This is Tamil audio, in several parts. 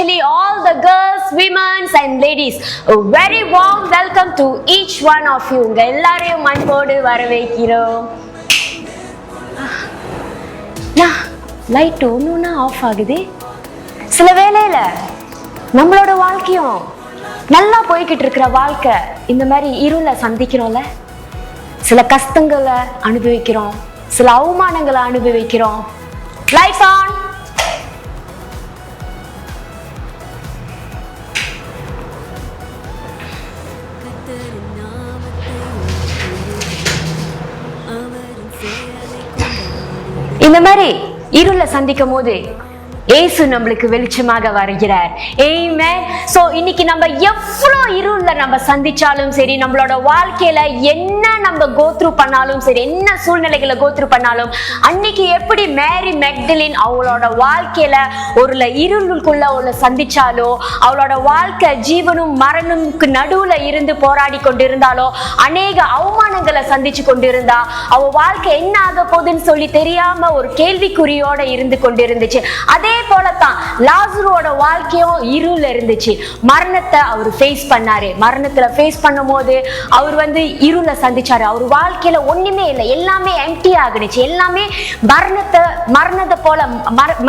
especially all the girls, women and ladies. A very warm welcome to each one of you. உங்க எல்லாரையும் அன்போடு வரவேற்கிறோம். லைட் ஒன்றுனா ஆஃப் ஆகுது. சில வேளையில நம்மளோட வாழ்க்கையும் நல்லா போய்கிட்டு இருக்கிற வாழ்க்கை இந்த மாதிரி இருளை சந்திக்கிறோம்ல. சில கஷ்டங்களை அனுபவிக்கிறோம், சில அவமானங்களை அனுபவிக்கிறோம். Lights on. இந்த மாதிரி இருளை சந்திக்கும் போது ஏசு நம்மளுக்கு வெளிச்சமாக வருகிறார். ஆமென். சோ இன்னைக்கு நம்ம எவ்வளவு இருள நம்ம சந்திச்சாலும் சரி, நம்மளோட வாழ்க்கையில என்ன நம்ம கோத்ரூ பண்ணாலும் சரி, என்ன சூழ்நிலைகளை கோத்ரூ பண்ணாலும், அன்னைக்கு எப்படி மேரி மெக்டலின் அவளோட வாழ்க்கையில ஒரு இருளுக்குள்ள அவளை சந்திச்சாலோ, அவளோட வாழ்க்கை ஜீவனும் மரணமுக்கு நடுவுல இருந்து போராடி கொண்டிருந்தாலோ, அநேக அவமானங்களை சந்திச்சு கொண்டிருந்தா, அவ வாழ்க்கை என்ன ஆக போகுதுன்னு சொல்லி தெரியாம ஒரு கேள்விக்குறியோட இருந்து கொண்டிருந்துச்சு. அதே போலத்தான் லாசருவோட வாழ்க்கையும் இருள் இருந்துச்சு. மரணத்தை அவர் ஃபேஸ் பண்ணாரு. மரணத்துல ஃபேஸ் பண்ணும் போது அவர் இருளை சந்திச்சாரு. அவர் வாழ்க்கையில ஒண்ணுமே இல்லை, எல்லாமே எம்டி ஆகிடுச்சு, எல்லாமே மரணத்தை போல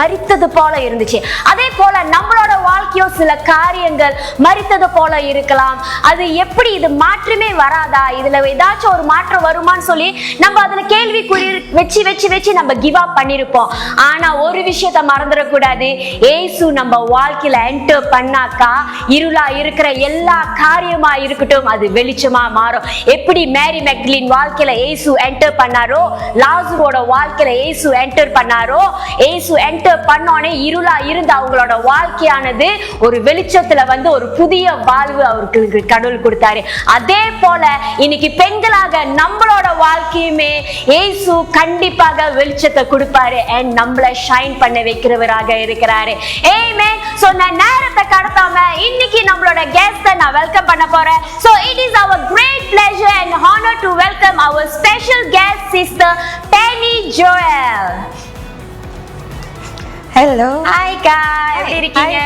மரித்தது போல இருந்துச்சு. அதே போல நம்மளோட வாழ்க்கையும் சில காரியங்கள் மரித்தது போல இருக்கலாம். அது எப்படி, இது மாற்றமே வராதா, இதுல ஏதாச்சும் ஒரு மாற்றம் வருமான்னு சொல்லி நம்ம அதுல கேள்விக்குறி வச்சு வச்சு வச்சு நம்ம கிவ் அப் பண்ணிருப்போம். ஆனா ஒரு விஷயத்த மறந்துடக்கூடாது. ஏசு நம்ம வாழ்க்கையில என்டர் பண்ணாக்கா இருளா இருக்கிற எல்லா காரியமா இருக்கட்டும் அது வெளிச்சமா மாறும். எப்படி மேரி மெக்டலின் வாழ்க்கையில ஏசு என்டர் பண்ணாரோ, லாசருவோட வாழ்க்கையில ஏசு என்டர் பண்ணாரோ, ஏசு என்டர் பண்ணோனே இருளா இருந்த அவங்களோட வாழ்க்கையானது ஒரு வெளிச்சத்துல ஒரு புதிய வாழ்வு அவருக்கு கடவுள் கொடுத்தாரு. அதே போல இன்னைக்கு பெண்களாக நம்மளோட வாழ்க்கையுமே ஏசு கண்டிப்பாக வெளிச்சத்தை கொடுப்பாரு and நம்மள ஷைன் பண்ண வைக்கிறவராக இருக்கிறாரு. ஆமென். சோ நான் நேரத்தை கடத்தாம இன்னைக்கு நம்மளோட கெஸ்ட் நான் வெல்கம் பண்ண போறேன். So it is our great pleasure and honor to welcome our special guest sister Penny Joel. Hello. Hi Kai. எப்படி இருக்கீங்க?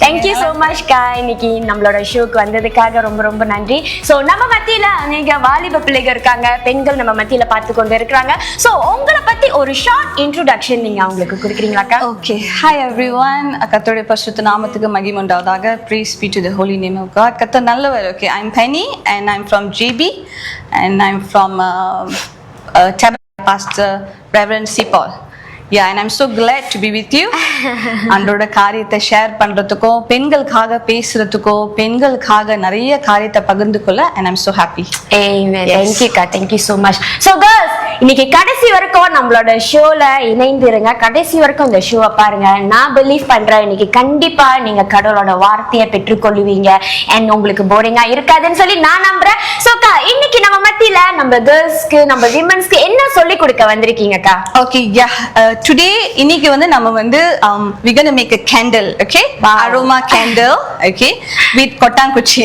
Thank you so much Kai. இன்னைக்கு நம்மளோட ஷோக்கு வந்ததுக்காக ரொம்ப ரொம்ப நன்றி. சோ நம்ம மத்தியில அநேக வாலிப பிள்ளைகள் இருக்காங்க, பெண்கள் நம்ம மத்தியில பார்த்து கொண்டு இருக்காங்க. சோ உங்களை பத்தி ஒரு ஷார்ட் இன்ட்ரோடக்ஷன் நீங்க அவங்களுக்கு கொடுக்குறீங்களாக்கா? Okay. Hi everyone. கர்த்தருடைய பரிசுத்த நாமத்துக்கு மகிமை உண்டாவதாக. Praise be to the holy name of God. கர்த்தர் நல்லவர். Okay. I'm Penny and I'm from JB and I'm from Pastor Reverend Sipol. Yeah, and I'm so glad to be with you. அன்றோட காரியத்தை ஷேர் பண்றதுக்கோ, பெண்களுக்காக பேசுறதுக்கோ, பெண்களுக்காக நிறைய காரியத்தை பகிர்ந்து கொள்ள and I'm so happy. Amen. Yes. Thank you Ka. Thank you so much. So girls, இன்னைக்கு கடைசி வரைக்கும் நம்மளோட ஷோல இணைந்திருங்க. கடைசி வரைக்கும் இந்த ஷோவை பாருங்க. நான் பிலீவ் பண்றேன் இன்னைக்கு கண்டிப்பா நீங்க கடவுளோட வார்த்தையை பெற்றுக்கொள்வீங்க and உங்களுக்கு போரிங்கா இருக்காதுன்னு சொல்லி நான் நம்புறேன். So Ka, இன்னைக்கு நம்ம மத்தியில நம்ம கேர்ள்ஸ்க்கு, நம்ம விமென்ஸ்க்கு என்ன சொல்லி கொடுக்க வந்திருக்கீங்க Ka? Okay, yeah. Today இன்னைக்கு நம்ம we're going to make a candle, okay? Wow. Aroma candle, okay? With கொட்டாங்குச்சி.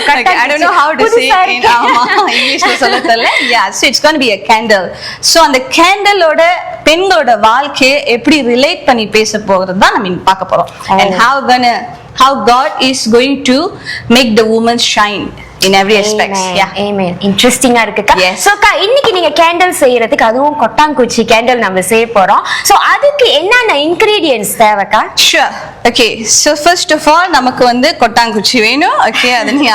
Okay, I don't know how to say it in English சொல்ல தெரியல. Yeah, so it's going to be a candle. So அந்த கேண்டலோட பெண்ணோட வாழ்க்கையை எப்படி ரிலேட் பண்ணி பேச போகிறது தான் நம்ம பார்க்க போறோம். And how God is going to make the woman shine in every aspect. Yeah. Amen. Interesting-ஆ இருக்குக்கா. Yes. So அக்கா, இன்னைக்கு நீங்க கேண்டில் செய்யறதுக்கு, அதுவும் கொட்டாங்குச்சி கேண்டில் நம்ம செய்ய போறோம். So அதுக்கு என்னென்ன ingredients தேவைக்கா? Sure. Okay. So first of all நமக்கு கொட்டாங்குச்சி வேணும். Okay. அதை நீங்க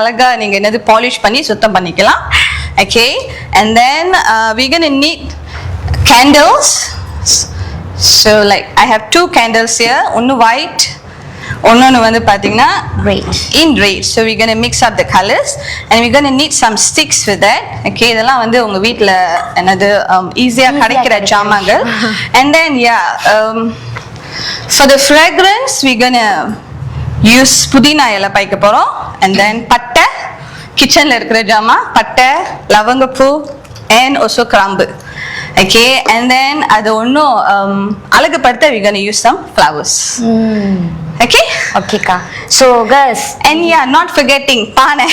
அழகா நீங்க என்னது பாலிஷ் பண்ணி சுத்தம் பண்ணிக்கலாம். Okay. And then we're going to need candles. So like I have 2 candles here. One white, ஒன்னு பாத்தீங்கன்னா in red. So we're going to mix up the colors and we're going to need some sticks with that. Okay, இதெல்லாம் உங்க வீட்ல என்னது ஈஸியா கிடைக்கிற ஜாமான்கள். And then for the fragrance we're going to use புதினா இலை பாய்க்க போறோம். And then பட்டை, கிச்சன்ல இருக்கிற ஜாமான், பட்டை, லவங்கப்பூ and also கிராம்பு. Okay, and then அது ஒன்னும் அழகுபடுத்த we're going to use some flowers. Okay? ஓகேக்கா. So girls, And yeah, not forgetting பானை.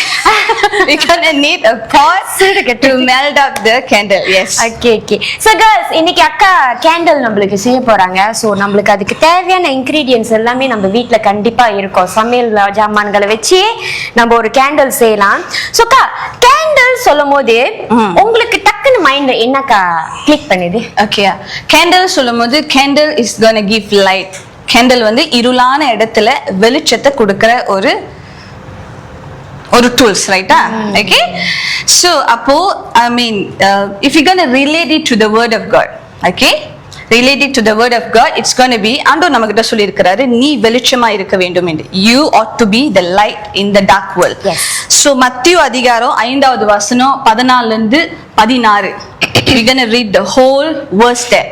We're gonna need a pot to melt up the candle. Yes. Okay. So girls, இன்னைக்கு அக்கா கேண்டில் நம்மளுக்கு செய்ய போறாங்க. So நம்மளுக்கு அதுக்கு தேவையான இன்கிரீடியன்ஸ் எல்லாமே நம்ம வீட்ல கண்டிப்பா இருக்கும். சமையல் ஜாமான்களை வச்சு நம்ம ஒரு கேண்டில் செய்யலாம். So அக்கா கேண்டில் சொல்லும்போது உங்களுக்கு டக்குன்னு மைண்ட்ல என்னக்கா கிளிக் பண்ணுது? Okay. Candle சொல்லும்போது candle is gonna give light. Candle வந்து இருளான இடத்துல வெளிச்சத்தை கொடுக்கிற ஒரு டூல்ஸ், ரைட்டா? ஓகே. சோ அப்போ I mean if you gonna relate it to the word of God, okay, relate it to the word of God, it's going to be ஆண்டவர் நம்ம கிட்ட சொல்லி இருக்கிறாரு, நீ வெளிச்சமா இருக்க வேண்டும் என்று. You ought to be the light in the dark world. Yes. So மத்தேயு அதிகாரம் 5வது வசனம் 14 இருந்து 16. We're going to read the whole verse there.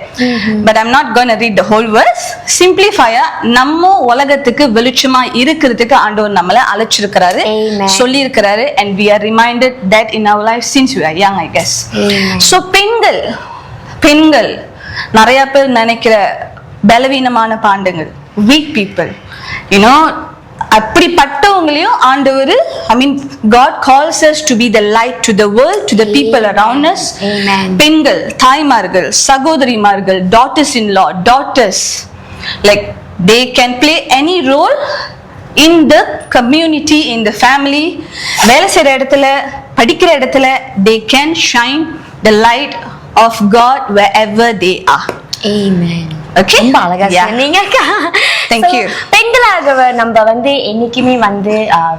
But I'm not going to read the whole verse. Simplify, நம்ம உலகத்துக்கு வெளிச்சமா இருக்கிறதுக்கு ஆண்டவர் நம்மளை அழைச்சிருக்கிறாரு, சொல்லி இருக்கிறாரு. And we are reminded that in our life since we are young, I guess. So பெண்கள் நிறைய பேர் நினைக்கிற பலவீனமான பாண்டங்கள், weak people, you know, அப்படிப்பட்டவங்களையும் ஆண்டவர், I mean God calls us to be the light to the world, to the people around us. பெண்கள், தாய்மார்கள், சகோதரிமார்கள், daughters-in-law, daughters, like they can play any role in the community, in the family. வேலை செய்யற இடத்துல, படிக்கிற இடத்துல, they can shine the light of God wherever they are. Amen. Okay? ரொம்ப அழகா சொன்னீங்க. Thank you. பெண்களாக நம்ம என்னைக்குமே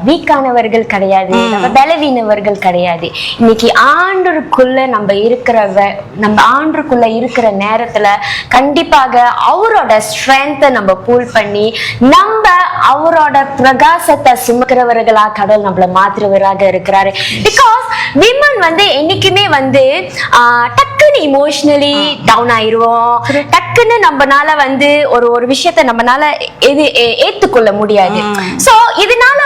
வீக்கானவர்கள் கிடையாது, நம்ம பலவீனவர்கள் கிடையாது. இன்னைக்கு ஆண்டருக்குள்ள நம்ம ஆண்டருக்குள்ள இருக்கிற நேரத்துல கண்டிப்பாக அவரோட ஸ்ட்ரென்த்தை நம்ம பூல் பண்ணி நம்ம அவரோட பிரகாசத்தை சுமக்கிறவர்களா கடவுள் நம்மள மாற்றுவராக இருக்கிறாரு. பிகாஸ் விமன் என்னைக்குமே டக்குன்னு இமோஷனலி டவுன் ஆயிருவோம், டக்குன்னு நம்மனால ஒரு விஷயத்த நம்மனால ஏத்துக்கொள்ள முடியாது. சோ இதனால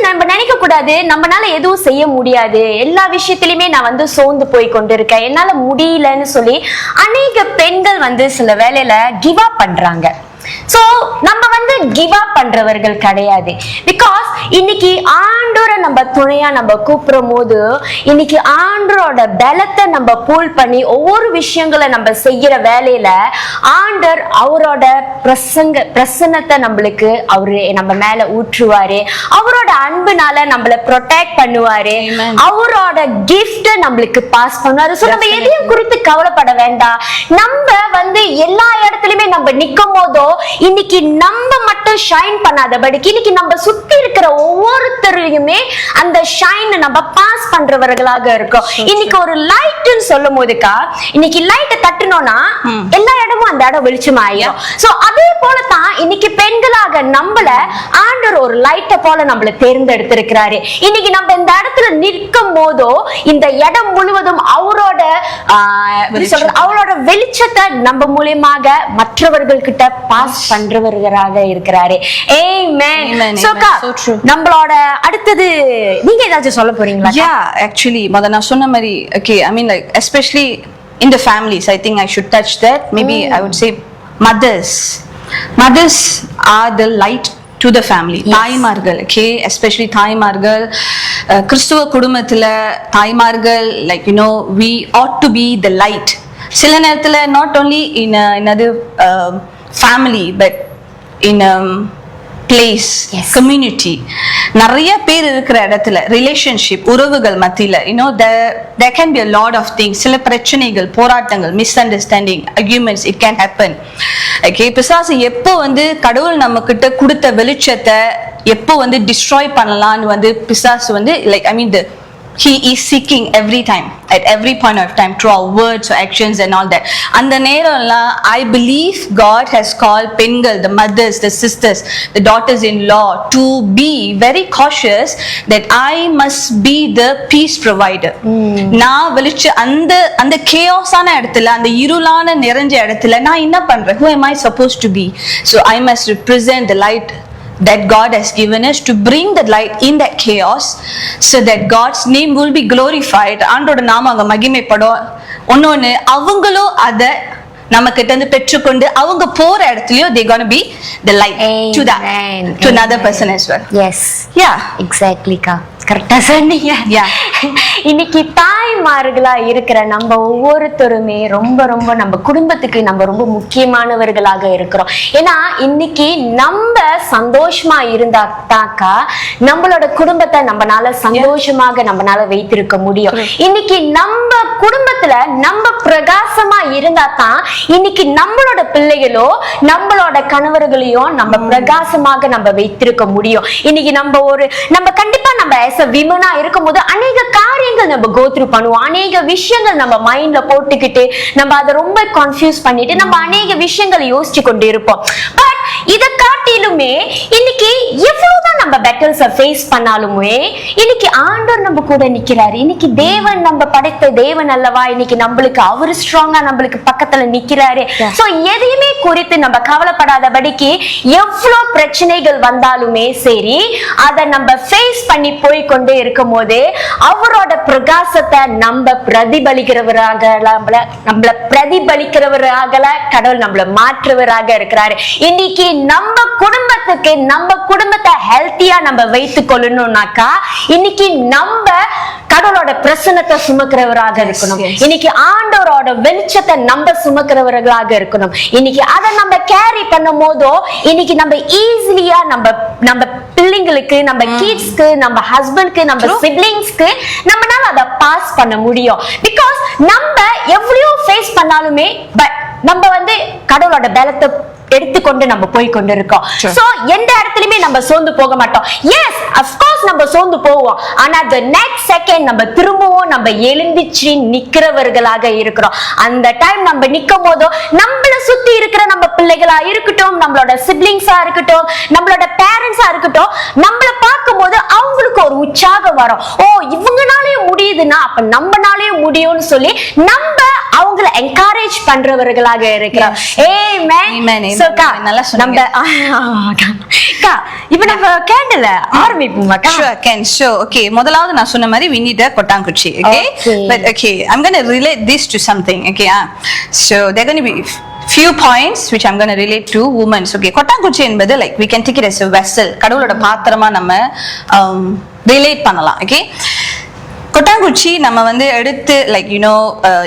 நம்ம நினைக்க கூடாது நம்மனால எதுவும் செய்ய முடியாது, எல்லா விஷயத்திலுமே நான் சோர்ந்து போய் கொண்டிருக்கேன், என்னால முடியலன்னு சொல்லி அநேக பெண்கள் சில வேலையில கிவ் அப் பண்றாங்க. சோ நம்ம கிவ் அப் பண்றவர்கள் கிடையாது. பிகாஸ் இன்னைக்கு ஆண்டவரை நம்ம துணையா நம்ம கூப்பிடும் போது, இன்னைக்கு ஆண்டவரோட பலத்தை நம்ம பூல் பண்ணி ஒவ்வொரு விஷயங்களை நம்ம செய்யற வேலையில ஆண்டர் அவரோட பிரசன்னத்தை நம்மளுக்கு அவரு நம்ம மேல ஊற்றுவாரு, அவரோட அன்புனால நம்மள ப்ரொடெக்ட் பண்ணுவாரு, அவரோட கிஃப்ட் நம்மளுக்கு பாஸ் பண்ணுவாரு. சோ நம்ம எதையும் குறித்து கவலைப்பட வேண்டாம். நம்ம எல்லா இடத்துலயுமே நம்ம நிக்கும் போதோ இன்னைக்கு நம்ம மட்டும் ஷைன் பண்ணாதபடிக்கு இன்னைக்கு நம்ம சுத்தி இருக்கிற ஒவ்வொருத்தரையுமே அந்த ஷைன் நம்ம பாஸ் பண்றவர்களாக இருக்கோம். இன்னைக்கு ஒரு லைட்னு சொல்லும் போதுக்கா, இன்னைக்கு லைட் தட்டணும்னா எல்லா இடமும் அந்த இடம் வெளிச்சமாயிடும். சோ அதே போலதான் இன்னைக்கு பெண்களாக நம்மள ஆண்டவர் ஒரு லைட்டை போல நம்மள தேர்ந்தெடுத்திருக்கிறாரு. இன்னைக்கு நம்ம இந்த இடத்துல நிற்கும் போதோ இந்த இடம் முழுவதும் அவரோட வெளிச்சத்தை நம்ம மூலியமாக மற்றவர்கள் கிட்ட பாஸ் பண்றவர்களாக இருக்கிறாரு. ஆமென். நம்மளோட அடுத்தது நீங்க ஏதாச்சும் சொல்ல போறீங்களா? Yeah, actually நான் சொன்ன மாதிரி, okay, I mean like especially in the families, I think I should touch that. Maybe I would say mothers are the light to the family. தாய்மார்கள், okay, especially தாய்மார்கள், கிறிஸ்துவ குடும்பத்துல தாய்மார்கள், like you know, we ought to be the light. சில நேரத்துல not only in another family but in place, community, நிறைய பேர் இருக்கிற இடத்துல ரிலேஷன்ஷிப், உறவுகள் மத்தியில, you know, there can be a lot of things. சில பிரச்சனைகள், போராட்டங்கள், misunderstanding, arguments, it can happen. Okay, பிசாசு எப்போ கடவுள் நம்ம கிட்ட கொடுத்த வெளிச்சத்தை எப்போ destroy பண்ணலாம்னு பிசாசு like I mean he is seeking every time, at every point of time, through our words or actions and all that. And the நேரம்ல I believe God has called பெண்கள், the mothers, the sisters, the daughters-in-law to be very cautious that I must be the peace provider. நான் வெளிச்ச அந்த chaos-ஆன இடத்துல, அந்த இருளான நிறைஞ்ச இடத்துல நான் என்ன பண்றேன்? Who am I supposed to be? So I must represent the light that God has given us, to bring the light in that chaos so that God's name will be glorified. ஆண்டோட நாமம் அங்க மகிமைப்படும். ஒன்னொன்னு அவங்களும் அத நம்ம கிட்ட இருந்து பெற்றுக்கொண்டு அவங்க போற இடத்துலயும் they gonna be the light to that to another person as well. Yes, yeah, exactly கா, கரெக்டா சொன்னீங்க. yeah. இன்னைக்கு தாய்மார்களா இருக்கிற நம்ம ஒவ்வொருத்தருமே ரொம்ப ரொம்ப நம்ம குடும்பத்துக்கு நம்ம ரொம்ப முக்கியமானவர்களாக இருக்கிறோம். ஏன்னா இன்னைக்கு நம்ம சந்தோஷமா இருந்தாக்கா நம்மளோட குடும்பத்தை நம்மனால சந்தோஷமாக நம்மனால வைத்திருக்க முடியும். இன்னைக்கு நம்ம குடும்பத்துல நம்ம பிரகாசமா இருந்தா தான் இன்னைக்கு நம்மளோட பிள்ளைகளோ நம்மளோட கணவர்களையும் நம்ம பிரகாசமாக நம்ம வைத்திருக்க முடியும். இன்னைக்கு நம்ம கண்டிப்பா நம்ம as a women-ஆ இருக்கும்போது அநேக காரியங்கள் நம்ம go through பண்ணுவோம். அநேக விஷயங்கள் நம்ம மைண்ட்ல போட்டுக்கிட்டு நம்ம அதை ரொம்ப கன்ஃபியூஸ் பண்ணிட்டு நம்ம அநேக விஷயங்களை யோசிச்சு கொண்டு இருப்போம். பட் இத காட்டிலுமே இன்னைக்கு எவ்வளவுதான் நம்ம பேட்டில்ஸை ஃபேஸ் பண்ணாலுமே இன்னைக்கு ஆண்டவர் நம்ம கூட நிக்கிறாரு. இன்னைக்கு தேவன் நம்ம படைத்த தேவன் அல்லவா, இன்னைக்கு நம்மளுக்கு அவரு ஸ்ட்ராங்கா நம்மளுக்கு பக்கத்துல நிக்கிறாரு. சோ எதையுமே குறித்து நம்ம கவலைப்படாதபடிக்கு எவ்வளவு பிரச்சனைகள் வந்தாலுமே சரி அதை நம்ம ஃபேஸ் பண்ணி போய் கொண்டே இருக்கும் போது அவரோட பிரகாசத்தை நம்ம பிரதிபலிக்கிறவராக கடவுள் நம்மள மாற்றுவராக இருக்கிறாரு. இன்னைக்கு நம்ம குடும்பத்துக்கு நம்ம குடும்பத்தை ஹெல்த்தியா நம்ம வைத்துக் கொள்ளணும்னாக்கா இன்னைக்கு நம்ம கடவுளோட பிரசன்னத்தை சுமக்கிறவராக இருக்கணும். இன்னைக்கு ஆண்டவரோட வெளிச்சத்தை நம்ம சுமக்கிறவர்களாக இருக்கணும். இன்னைக்கு அதை நம்ம கேரி பண்ணும் போதோ இன்னைக்கு நம்ம ஈஸிலியா நம்ம பிள்ளைங்களுக்கு, நம்ம கிட்ஸ்க்கு, நம்ம ஹஸ்பண்ட்க்கு, நம்ம சிப்லிங்ஸ்க்கு நம்மளால அதை பாஸ் பண்ண முடியும். பிகாஸ் நம்ம எவ்வளவு ஃபேஸ் பண்ணாலுமே பட் நம்ம கடவுளோட பலத்தை எடுத்துக்கொண்டு நம்ம போய் கொண்டு இருக்கோம். சோ எந்த இடத்துலயுமே நம்ம சோர்ந்து போக மாட்டோம். எஸ் of course நம்ம சோர்ந்து போவோம். ஆனா the next second நம்ம திரும்பவும் நம்ம எழுந்திச்சு நிக்கிறவர்களாக இருக்கிறோம். அந்த டைம் நம்ம நிக்கும் போதோ நம்மள சுத்தி இருக்கிற நம்ம பிள்ளைகளா இருக்கட்டும், நம்மளோட சிப்லிங்ஸா இருக்கட்டும், நம்மளோட பேரண்ட்ஸா இருக்கட்டும், நம்மள பார்க்கும் போது அவங்களுக்கு ஒரு உற்சாகம் வரும். ஓ இவங்கனாலேயும் முடியுதுன்னா அப்ப நம்மனாலேயும் முடியும்னு சொல்லி நம்ம அவங்களை என்கரேஜ் பண்றவர்களாக இருக்கிறோம். ஆமென். சோ நல்லா சொன்னீங்க. இப்ப நம்ம கேண்டல ஆரம்பிப்போமா? Sure, can. So, okay, முதலாவது நான் சொன்ன மாதிரி we need a கொட்டாங்குச்சி. Okay? But okay, I'm going to relate this to something. Okay, so there are going to be few points which I'm going to relate to women. Okay, கொட்டாங்குச்சி என்பது like we can take it as a vessel. கடவுளோட பாத்திரமா நம்ம relate பண்ணலாம். Okay? கொட்டாங்குச்சி நம்ம எடுத்து லைக்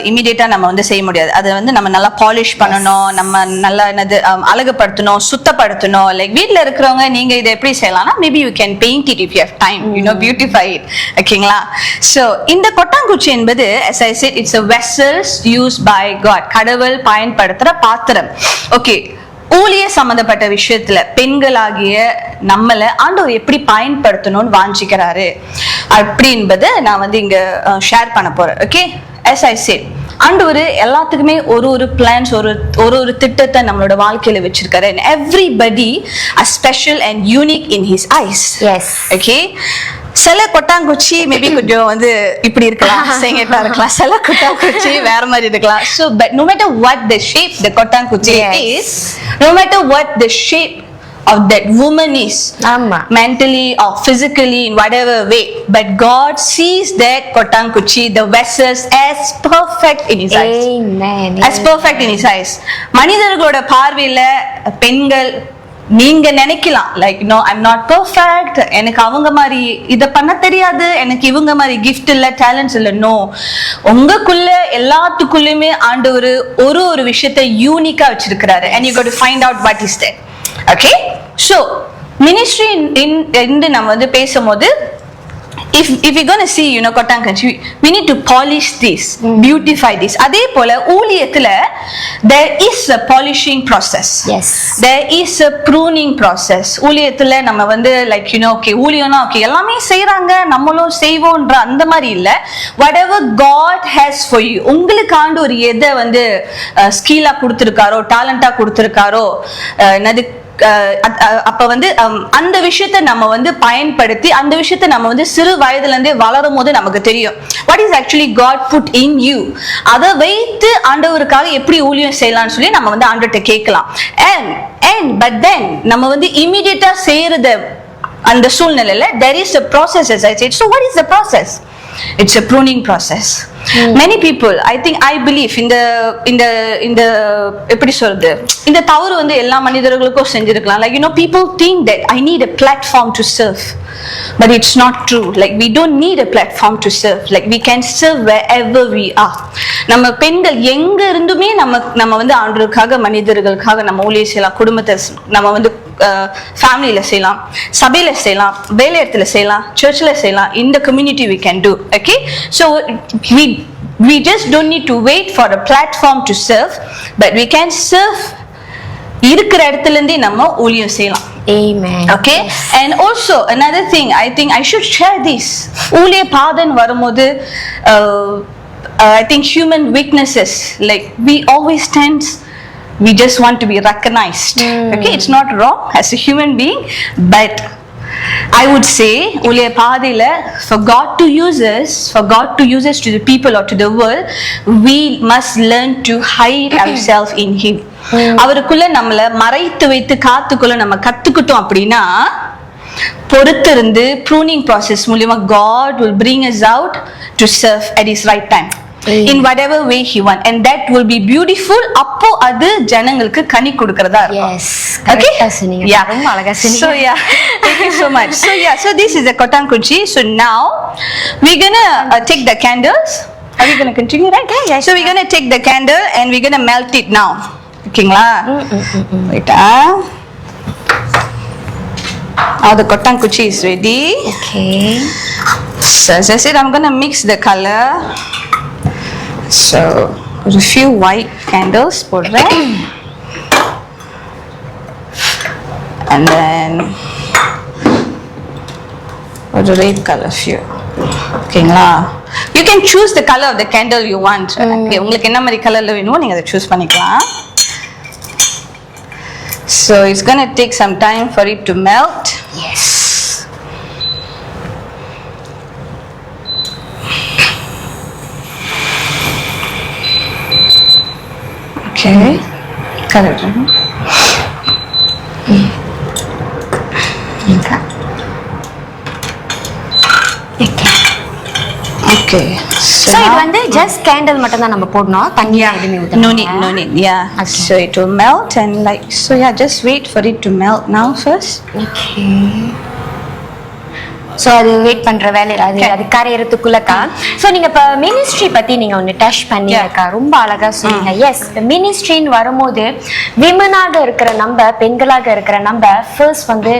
இமீடியட்டா நம்ம செய்ய முடியாது. அது நம்ம நல்லா பாலிஷ் பண்ணணும், நம்ம நல்லா அழகுபடுத்தணும், சுத்தப்படுத்தணும். லைக் வீட்ல இருக்கிறவங்க நீங்க இதை எப்படி செய்யலாம்னா maybe you can paint it if you have time, beautify it. ஓகேங்களா? ஸோ இந்த கொட்டாங்குச்சி என்பது as I said it's a vessels used by God. கடவுள் பயன்படுத்துற பாத்திரம். ஓகே, ஊழிய சம்பந்தப்பட்ட விஷயத்துல பெண்களாகிய நம்மள ஆண்டவர் எப்படி பயன்படுத்தணும்னு வாஞ்சிக்கிறாரு அப்படி என்பதை நான் இங்க ஷேர் பண்ண போறேன். ஓகே, as I said ஆண்டவர் எல்லாத்துக்குமே ஒரு பிளான்ஸ், ஒரு திட்டத்தை நம்மளோட வாழ்க்கையில வச்சிருக்காரு. and everybody are special and unique in his eyes. Yes. Okay, சில கொட்டாங்குச்சி மேபி கொஞ்சம் இப்படி இருக்கலாம், செங்கட்டா இருக்கலாம், சில கொட்டாங்குச்சி வேற மாதிரி இருக்கலாம். So but no matter what the shape the கொட்டாங்குச்சி is, no matter what the shape of that woman is, mentally or physically in whatever way, but God sees that கொட்டாங்குச்சி, the vessels as perfect in his eyes. Amen. As perfect in his eyes. மனிதர்களோட பார்வையில பெண்கள் நீங்க நினைக்கலாம் லைக் ஐம் நாட் பெர்ஃபெக்ட், எனக்கு அவங்க மாதிரி இதை பண்ண தெரியாது, எனக்கு இவங்க மாதிரி கிஃப்ட் இல்ல, டேலண்ட்ஸ் இல்ல. நோ, உங்களுக்குள்ள எல்லாத்துக்குள்ளயுமே ஆண்டவர் ஒரு விஷயத்தை யூனிக்கா வச்சிருக்கிறாரு. and you got to find out what is that. Okay, so ministry in நம்ம பேசும்போது if we're going to see கொட்டாங்குச்சி we need to polish this, beautify this. அதே போல ஊழியத்துல there is a polishing process. Yes, there is a pruning process. ஊழியத்துல நம்ம like okay ஊழியம்னா okay எல்லாமே செய்றாங்க நம்மளும் செய்வோம்ன்ற அந்த மாதிரி இல்ல. whatever God has for you, உங்களுக்கு ஆண்டவர் எதை ஸ்கில்லா கொடுத்திருக்காரோ, டாலண்டா கொடுத்திருக்காரோ, என்னது அப்ப அந்த விஷயத்தை நம்ம பயன்படுத்தி அந்த விஷயத்தை நம்ம சிறு வயதுல இருந்தே வளரும் போது நமக்கு தெரியும் what is actually God put in you. அதை வைத்து ஆண்டவருக்காக எப்படி ஊழியம் செய்யலாம்னு சொல்லி நம்ம ஆண்டவர்கிட்ட கேட்கலாம். but then நம்ம இமிடியேட்டா செய்யறது அந்த சூழ்நிலையில there is a process as I said. So what is the process? It's a pruning process. many people I believe இந்த எப்படி சொல்றது, இந்த தவறு வந்து எல்லா மனிதர்களுக்கும் செஞ்சிருக்கலாம். Like people think that I need a platform to serve, but it's not true. Like we don't need a platform to serve. Like we can serve wherever we are. நம்ம பெண்கள் எங்க இருந்துமே நம்ம வந்து ஆண்டவருக்காக, மனிதர்களுக்காக நம்ம ஊழியம் செய்யலாம். குடும்பத்தை நம்ம வந்து ஃபேமிலியில செய்யலாம், சபையில செய்யலாம், வேலை இடத்துல செய்யலாம், சர்ச்ல செய்யலாம். In the community we can do. Okay, so we just don't need to wait for a platform to serve, but we can serve இருக்கிற இடத்துல இருந்தே நம்ம ஊழியம் செய்யலாம். Amen. Okay, and also another thing I think I should share this. ஊழிய பாதன் வரும்போது I think human weaknesses, like we always we just want to be recognized. Okay, it's not wrong as a human being, but I would say ஊழிய பாதையில for God to use us to the people or to the world, we must learn to hide ourselves in Him. அவருக்குள்ள நம்மள மறைத்து வைத்து காத்துக்குள்ள நம்ம கத்துக்கிட்டோம் அப்படின்னா, பொறுத்திருந்து pruning process மூலமா God will bring us out to serve at His right time, in whatever way He want, and that will be beautiful. அப்போ அது ஜனங்களுக்கு கனி கொடுக்கிறதா இருக்கும். Yes, okay, yeah, ரொம்ப அழகா சொன்னீங்க. So yeah, thank you so much. So this is the கொட்டாங்குச்சி. So now we're gonna take the candles. Are we gonna continue, right? Yeah. So we're gonna take the candle and we're gonna melt it now. ஓகேங்களா? Wait. Now the கொட்டாங்குச்சி is ready. Okay. So as I said, I'm gonna mix the color. So a few white candles போடுறேன், and then a red color few. ஓகேங்களா? You can choose the color of the candle you want. Okay, உங்களுக்கு என்ன மாதிரி கலர்ல வேணுமோ நீங்க அதை சூஸ் பண்ணிக்கலாம். So it's gonna take some time for it to melt. Yes. Okay. Color. Okay. So இது வந்து just candle மட்டும் தான் நம்ம போடணும், தண்ணி எதுவுமே ஊத்தணும். No need. Yeah. Okay. So it will melt and like so. Yeah, just wait for it to melt now first. Okay. So அது வெயிட் பண்ற வேலை அது கரையறதுக்குள்ளக்கா. ஸோ நீங்க இப்போ மினிஸ்ட்ரி பத்தி நீங்க ஒன்று டச் பண்ணிக்கா, ரொம்ப அழகா சொன்னீங்க. எஸ், மினிஸ்ட்ரின்னு வரும்போது விமனாக இருக்கிற நம்ம, பெண்களாக இருக்கிற நம்ம ஃபர்ஸ்ட் வந்து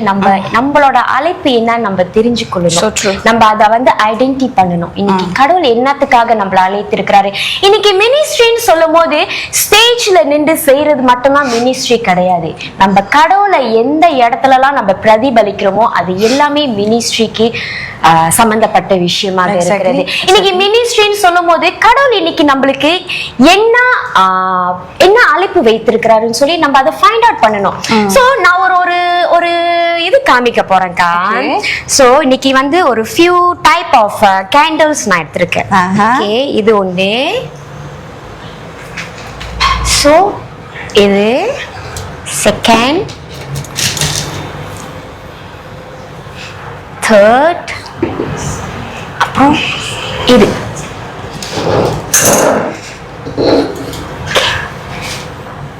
நம்மளோட அழைப்பு என்னன்னு நம்ம தெரிஞ்சுக்கொள்ளணும். நம்ம அதை வந்து ஐடென்டி பண்ணணும். இன்னைக்கு கடவுள் என்னத்துக்காக நம்மள அழைத்திருக்கிறாரு. இன்னைக்கு மினிஸ்ட்ரின்னு சொல்லும் போது ஸ்டேஜ்ல நின்று செய்யறது மட்டும்தான் மினிஸ்ட்ரி கிடையாது. நம்ம கடவுளை எந்த இடத்துலலாம் நம்ம பிரதிபலிக்கிறோமோ அது எல்லாமே மினிஸ்ட்ரிக்கு சம்பந்தப்பட்ட விஷயமாக இருக்கிறது. இன்னைக்கு மினிஸ்ட்ரின்னு சொல்லும் போது கடவுள் இன்னைக்கு நம்மளுக்கு என்ன அழைப்பு வைத்திருக்கிறாருன்னு சொல்லி நம்ம அதை ஃபைண்ட் அவுட் பண்ணணும். சோ நான் ஒரு இது காமிக்க போறேன்க்கா. சோ இன்னைக்கு வந்து ஒரு few type of candles நான் எடுத்திருக்கேன். ஓகே, இது ஒண்ணு. சோ இது செகண்ட், தேர்ட், அப்புறம் இது.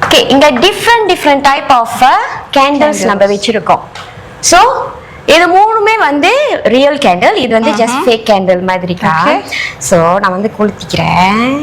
ஓகே, இங்க டிஃப்ரெண்ட் டைப் ஆஃப் கேண்டில்ஸ் நம்ம வச்சிருக்கோம். ஸோ இது மூணுமே வந்து ரியல் கேண்டில், இது வந்து ஜஸ்ட் ஃபேக் கேண்டில் மாதிரிக்கா. ஸோ நான் வந்து கொளுத்திக்கிறேன்.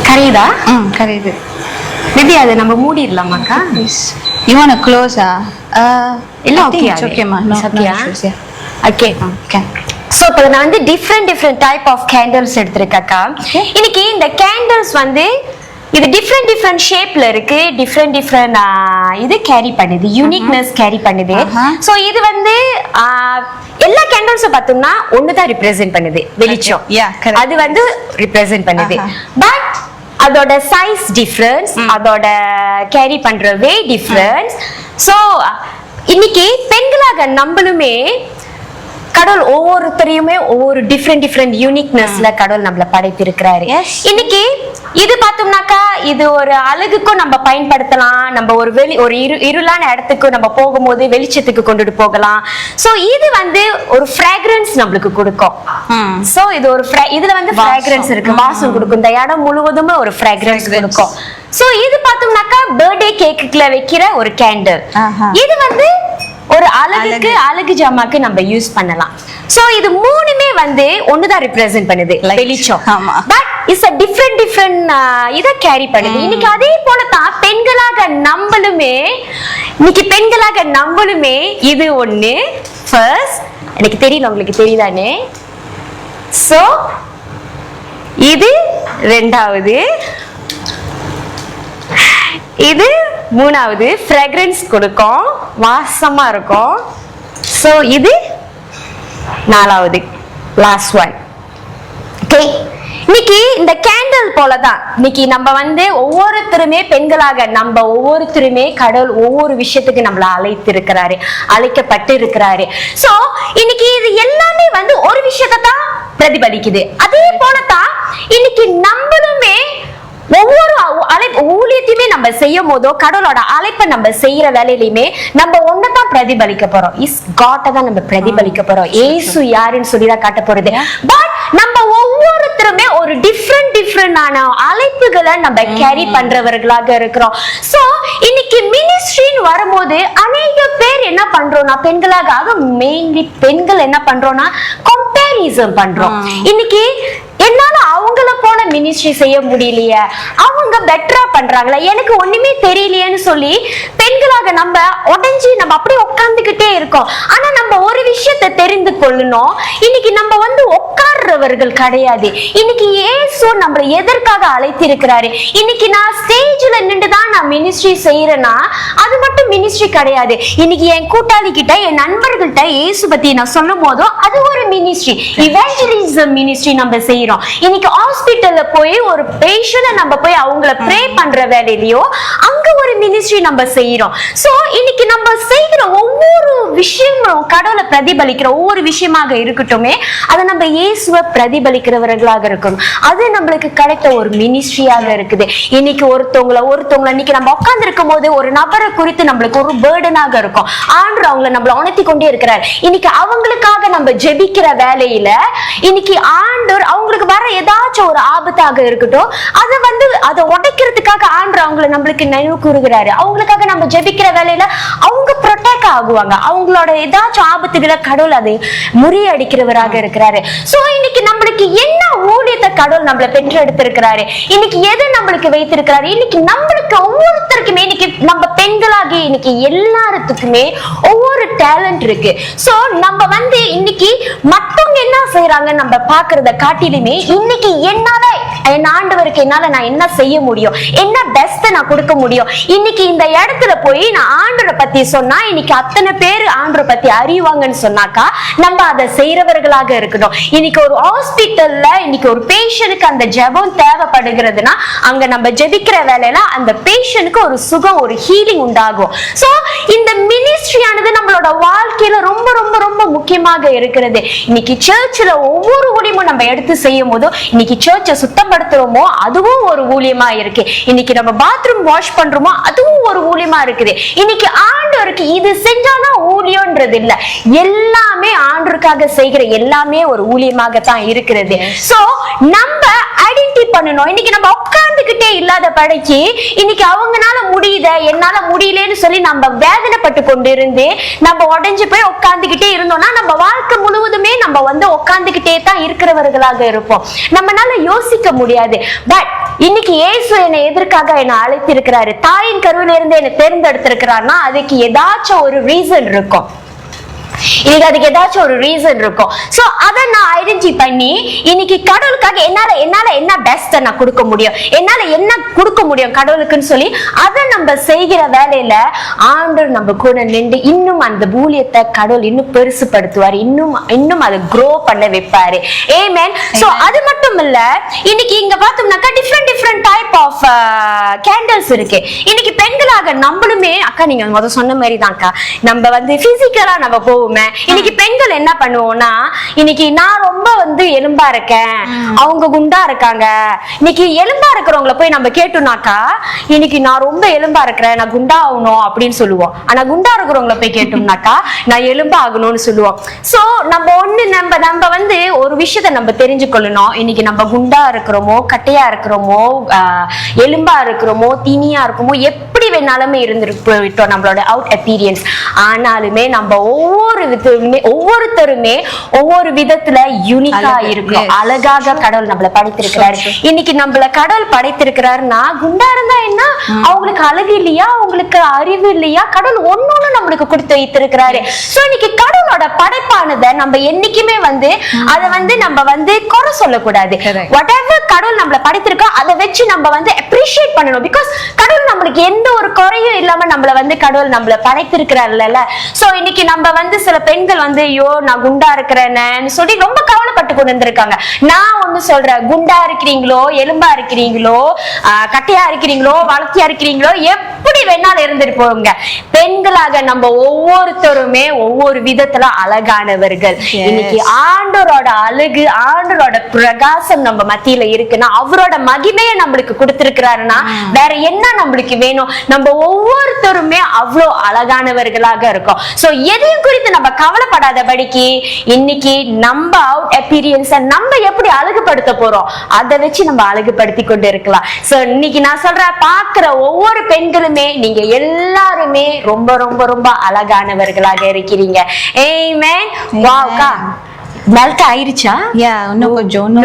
கரையுதா? கரையுது. மேபி அதை நம்ம மூடிடலாமாக்கா? You want to close? இல்ல, ஓகே ஓகேமா. சத்யா, ஓகே. சோ இப்போ நான் வந்து டிஃப்ரெண்ட் டைப் ஆஃப் கேண்டில்ஸ் எடுத்திருக்கேக்கா. இன்னைக்கு இந்த கேண்டில்ஸ் வந்து இது டிஃப்ரெண்ட் ஷேப்ல இருக்கு, டிஃப்ரெண்ட் இது கேரி பண்ணுது, யூனிக்னஸ் கேரி பண்ணுது. சோ இது வந்து எல்லா கேண்டில்ஸும் பார்த்தோம்னா ஒண்ணுதான் ரிப்ரசென்ட் பண்ணுது, வெளிச்சம். அது வந்து ரிப்ரசென்ட் பண்ணுது. பட் அதோட சைஸ் டிஃபரன்ஸ், அதோட கேரி பண்ற வே டிஃபரன்ஸ். சோ இன்னைக்கு பெண்களாக நம்மளுமே கடவுள் ஒவ்வொருத்தரையுமே ஒவ்வொரு டிஃப்ரெண்ட் யூனிக்னஸ்ல கடவுள் நம்மள படைத்திருக்கிறாரு. இன்னைக்கு இது பார்த்தோம்னாக்கா இது ஒரு அழகுக்கும் நம்ம பயன்படுத்தலாம். நம்ம ஒரு இருளான இடத்துக்கு நம்ம போகும்போது வெளிச்சத்துக்கு கொண்டுட்டு போகலாம். சோ இது வந்து ஒரு ஃப்ராக்ரன்ஸ் நம்மளுக்கு கொடுக்கும். சோ இது ஒரு இதுல வந்து ஃப்ராக்ரன்ஸ் இருக்கு, வாசம் கொடுக்கும். இந்த இடம் முழுவதுமே ஒரு ஃப்ராக்ரன்ஸ் கொடுக்கும். சோ இது பார்த்தோம்னாக்கா பர்த்டே கேக்குல வைக்கிற ஒரு கேண்டில். இது வந்து ஒரு அழகு ஜாமாக்கு நம்ம யூஸ் பண்ணலாம். சோ இது மூணுமே வந்து ஒண்ணுதான் ரிப்ரசென்ட் பண்ணுது, வெளிச்சம். பட் இட்ஸ் a different இத கேரி பண்ணுது. இன்னைக்கு அதே போல தான் பெண்களாக நம்மளுமே இது ஒண்ணு ஃபர்ஸ்ட், எனக்கு தெரியல உங்களுக்கு தெரியுதானே. சோ இது ரெண்டாவது, இது மூணாவது, ஃப்ராக்ரன்ஸ் கொடுக்கும், வாசமா இருக்கும். சோ இது நாலாவது, லாஸ்ட் ஒன். ஓகே, இன்னைக்கு இந்த கேண்டில் போலதான் இன்னைக்கு நம்ம வந்து ஒவ்வொருத்தருமே பெண்களாக நம்ம ஒவ்வொருத்தருமே கடவுள் ஒவ்வொரு விஷயத்துக்கு நம்மள அழைத்திருக்கிறாரு, அழைக்கப்பட்டு இருக்கிறாரு. சோ இன்னைக்கு இது எல்லாமே வந்து ஒரு விஷயத்தான் பிரதிபலிக்குது. அதே போலதான் இன்னைக்கு நம்மளுமே ஒவ்வொரு ஊழியத்தையுமே நம்ம செய்யும் போதோ கடவுளோட அழைப்பை நம்ம செய்யற வேலையிலுமே நம்ம ஒன்னதான் பிரதிபலிக்க போறோம், இஸ் காட்டை தான் நம்ம பிரதிபலிக்க போறோம். ஏசு யாருன்னு சொல்லிதான் காட்ட போறது. பட் நம்ம ஒவ்வொருத்தருமே ஒரு டிஃப்ரெண்டான அழைப்புகளை நம்ம கேரி பண்றவர்களாக இருக்கிறோம். சோ இன்னைக்கு மினிஸ்ட்ரின்னு வரும்போது அநேக பேர் என்ன பண்றோம்னா பெண்களாக, அதுவும் மெயின்லி பெண்கள் என்ன பண்றோம்னா கம்பேரிசன் பண்றோம். இன்னைக்கு என்னால அவங்கள போல மினிஸ்ட்ரி செய்ய முடியலையே, அவங்க பெட்டரா பண்றாங்களா, எனக்கு ஒண்ணுமே தெரியலையேன்னு சொல்லி பெண்களாக நம்ம உடைஞ்சி நம்ம அப்படியே உட்கார்ந்துகிட்டே இருக்கோம். ஆனா நம்ம ஒரு விஷயத்தை தெரிந்து கொள்ளணும், இன்னைக்கு நம்ம வந்து உட்கார்றவர்கள் கிடையாது. இன்னைக்கு இயேசு நம்மளை எதற்காக அழைத்திருக்கிறாரு. இன்னைக்கு நான் ஸ்டேஜ்ல நின்றுதான் நான் மினிஸ்ட்ரி செய்யறேன்னா அது மட்டும் மினிஸ்ட்ரி கிடையாது. இன்னைக்கு என் கூட்டாளி கிட்ட, என் நண்பர்கள்ட்ட இயேசு பத்தி நான் சொல்லும் போதும் அது ஒரு மினிஸ்ட்ரி, இவாஞ்சலிசம் மினிஸ்ட்ரி நம்ம செய்யறோம். இன்னைக்கு ஹாஸ்பிட்டல்ல போய் ஒரு பேஷண்ட நம்ம போய் அவங்கள ப்ரே பண்ற வேலையிலயோ அங்க ஒரு மினிஸ்ட்ரி நம்ம செய்யறோம். சோ இன்னைக்கு நம்ம செய்கிற ஒவ்வொரு விஷயமும் கடவுளை பிரதிபலிக்கிற ஒவ்வொரு விஷயமாக இருக்கட்டுமே, அதை நம்ம இயேசுவை பிரதிபலிக்கிறவர்களாக இருக்கணும். அது நம்மளுக்கு கிடைத்த ஒரு மினிஸ்ட்ரியாக இருக்குது. இன்னைக்கு ஒருத்தவங்களை இன்னைக்கு நம்ம உட்கார்ந்து இருக்கும் போது ஒரு நபரை குறித்து நம்மளுக்கு ஒரு பேர்டனாக இருக்கும். ஆண்டவர் அவங்களை நம்மள உணர்த்தி கொண்டே இருக்கிறார். இன்னைக்கு அவங்களுக்காக நம்ம ஜெபிக்கிற வேலையில இன்னைக்கு ஆண்டவர் அவங்களுக்கு வர ஏதாச்சும் ஒரு ஆபத்தாக இருக்கட்டும், அதை உடைக்கிறதுக்காக ஆண்டவர் அவங்களை நம்மளுக்கு நினைவு கூறுகிறாரு. அவங்களுக்காக நம்ம ஜெபிக்கிற வேலையில அவங்க ப்ரொடெக்ட் ஆகுவாங்க. அவங்களோட ஏதாச்சும் ஆபத்துகளை கடவுள் அதை முறியடிக்கிறவராக இருக்கிறாரு. சோ இன்னைக்கு நம்மளுக்கு என்ன ஊழியத்தை கடவுள் நம்மள பெற்றெடுத்திருக்கிறாரு, இன்னைக்கு எது நம்மளுக்கு வைத்திருக்கிறாரு. இன்னைக்கு நம்மளுக்கு ஒவ்வொருத்தருக்குமே இன்னைக்கு நம்ம பெண்களாகி இன்னைக்கு எல்லாத்துக்குமே ஒவ்வொரு டேலண்ட் இருக்கு. சோ நம்ம வந்து இன்னைக்கு மத்தவங்க என்ன செய்யறாங்க நம்ம பாக்குறத காட்டிலுமே இன்னைக்கு என்னால என் ஆண்டவருக்கு நான் என்ன செய்ய முடியும், என்ன பெஸ்ட் நான் கொடுக்க முடியும். இன்னைக்கு இந்த இடத்துல போய் நான் ஆண்டவரை பத்தி சொன்னா இன்னைக்கு அத்தனை பேர் ஆண்டவரை பத்தி அறிவாங்கன்னு சொன்னாக்கா நம்ம அதை செய்யறவர்களாக இருக்கணும். இன்னைக்கு ஒரு ஹாஸ்பிட்டல்ல இன்னைக்கு ஒரு பேஷனுக்கு அந்த ஜெபம் தேவைப்படுகிறதுனா அங்க நம்ம ஜெபிக்கிற வேலையில அந்த பேஷனுக்கு ஒரு சுகம், ஒரு ஹீலிங் உண்டாகும். சோ இந்த மினிஸ்ட்ரியானது நம்மளோட வாழ்க்கையில ரொம்ப ரொம்ப ரொம்ப முக்கியமாக இருக்கிறது. இன்னைக்கு சர்ச்சில் ஒவ்வொரு ஊழியமும் நம்ம எடுத்து செய்யும் போதும் இன்னைக்கு சர்ச்சை சுத்தப்படுத்துறோமோ அதுவும் ஒரு ஊழியமா இருக்கு. இன்னைக்கு நம்ம பாத்ரூம் வாஷ் பண்றோமோ அதுவும் ஒரு ஊழியமா இருக்குது. இன்னைக்கு ஆண்டவருக்கு இது செஞ்சாதான் ஊழியம்ன்றது இல்ல, எல்லாமே ஆண்டவருக்காக செய்கிற எல்லாமே ஒரு ஊழியமாகத்தான் இருக்கிறது. சோ நம்ம ஐடென்டிஃபை பண்ணணும். இன்னைக்கு நம்ம உட்கார்ந்துகிட்டே இல்லாத படைக்கு இன்னைக்கு அவங்கனால முடியுத என்னால முடியலன்னு சொல்லி நம்ம வேதனைப்பட்டு கொண்டு இருந்து நம்ம உடைஞ்சு போய் உட்கார்ந்துகிட்டே இருந்தோம்னா நம்ம வாழ்க்கை முழுவதுமே நம்ம வந்து உட்கார்ந்துகிட்டே தான் இருக்கிறவர்களாக இருப்போம். நம்மளால யோசிக்க முடியாது. பட் இன்னைக்கு இயேசு என்னை எதற்காக என்னை அழைத்திருக்கிறாரு, தாயின் கருவில இருந்து என்னை தேர்ந்தெடுத்திருக்கிறாருன்னா அதுக்கு ஏதாச்சும் ஒரு ரீசன் இருக்கும். இன்னைக்கு அதுக்கு ஏதாச்சும் ஒரு ரீசன் இருக்கும். சோ அதை நான் ஐடென்டிஃபை பண்ணி இன்னைக்கு கடவுளுக்காக என்னால என்ன பெஸ்ட் நான் கொடுக்க முடியும், என்னால என்ன கொடுக்க முடியும் கடவுளுக்குன்னு சொல்லி அதை நம்ம செய்கிற வேலையில ஆண்டவர் நம்ம கூட நின்று இன்னும் அந்த ஊழியத்தை கடவுள் இன்னும் பெருசுபடுத்துவாரு, இன்னும் அதை க்ரோ பண்ண வைப்பாரு. ஆமென். சோ அது மட்டும் இல்ல, இன்னைக்கு இங்க பார்த்தோம்னாக்கா டிஃப்ரெண்ட் டைப் ஆஃப் கேண்டில்ஸ் இருக்கு. இன்னைக்கு பெண்களாக நம்மளுமே அக்கா நீங்க முதல்ல சொன்ன மாதிரி தான்க்கா, நம்ம வந்து பிசிக்கலா நம்ம போவோமே. இன்னைக்கு பெண்கள் என்ன பண்ணுவோம்னா, இன்னைக்கு நான் ரொம்ப வந்து எலும்பா இருக்கேன், அவங்க குண்டா இருக்காங்க. இன்னைக்கு எலும்பா இருக்கிறவங்களை போய் நம்ம கேட்டோம்னாக்கா, இன்னைக்கு நான் ரொம்ப எலும்பா இருக்கிறேன், நான் குண்டா ஆகணும் அப்படின்னு சொல்லுவோம். ஆனா குண்டா இருக்கிறவங்களை போய் கேட்டோம்னாக்கா நான் எலும்பா ஆகணும்னு சொல்லுவோம். சோ நம்ம நம்ம வந்து ஒரு விஷயத்த நம்ம தெரிஞ்சுக்கொள்ளணும். இன்னைக்கு நம்ம குண்டா இருக்கிறோமோ, கட்டையா இருக்கிறோமோ, எலும்பா இருக்கிறோமோ, தீனியா இருக்குமோ, எப்படி வேணாலுமே இருந்துட்டோம் நம்மளோட அவுட் அப்பீரியன்ஸ். ஆனாலுமே நம்ம ஒவ்வொருத்தருமே ஒவ்வொரு விதத்துல யூனிக்கா இருக்கும், அழகாக கடவுள் நம்மள படைத்திருக்கிறாரு. இன்னைக்கு நம்மள கடவுள் படைத்திருக்கிறாருன்னா குண்டா இருந்தா என்ன, அவங்களுக்கு அழகு இல்லையா, அவங்களுக்கு அறிவு இல்லையா, கடவுள் ஒன்னொன்னு நம்மளுக்கு கொடுத்து வைத்திருக்கிறாரு. சோ இன்னைக்கு கடவுளோட படைப்பானதை நம்ம என்னைக்குமே வந்து அதை வந்து நம்ம வந்து குறை சொல்லக்கூடாது. whatever கடவுள் நம்மள படைத்திருக்கோ அதை வச்சு நம்ம வந்து அப்ரிஷியேட் பண்ணணும். பிகாஸ் கடவுள் நம்மளுக்கு எந்த ஒரு குறையும் இல்லாம நம்மள வந்து கடவுள் நம்மள படைத்திருக்கிறாருல்ல. சோ இன்னைக்கு நம்ம வந்து சில பெண்கள் வந்து ஐயோ நான் குண்டா இருக்கிறேன்னு சொல்லி ரொம்ப கவலைப்பட்டு கொண்டு வந்திருக்காங்க. நான் ஒண்ணு சொல்றேன், குண்டா இருக்கிறீங்களோ, எலும்பா இருக்கிறீங்களோ, கட்டையா இருக்கிறீங்களோ, வளர்த்தியா இருக்கிறீங்களோ, எப்படி வேணாலும் இருந்துட்டு போங்க. பெண்களாக நம்ம ஒவ்வொருத்தருமே ஒவ்வொரு விதத்துல அழகானவர்கள். இன்னைக்கு ஆண்டவரோட அழகு, ஆண்டவரோட பிரகாசம் நம்ம மத்தியில இருக்குன்னா, அவரோட மகிமையை நம்மளுக்கு கொடுத்திருக்கிறாருன்னா வேற என்ன நம்மளுக்கு வேணும்? நம்ம ஒவ்வொருத்தருமே அவ்வளோ அழகானவர்களாக இருக்கும். சோ எதையும் குறித்து நம்ம கவலைப்படாதபடிக்கு இன்னைக்கு நம்ம அவுட் அப்பீரியன்ஸை நம்ம எப்படி அழகுபடுத்த போறோம், அதை வச்சு நம்ம அழகுபடுத்தி கொண்டு இருக்கலாம். சோ இன்னைக்கு நான் சொல்றேன், பாக்குற ஒவ்வொரு பெண்களுமே நீங்க எல்லாருமே ரொம்ப ரொம்ப ரொம்ப அழகானவர்களாக இருக்கிறீங்க. ஆமென். வாவ்க்கா மெல்ட் ஆயிருச்சா? இன்னும் கொஞ்சம்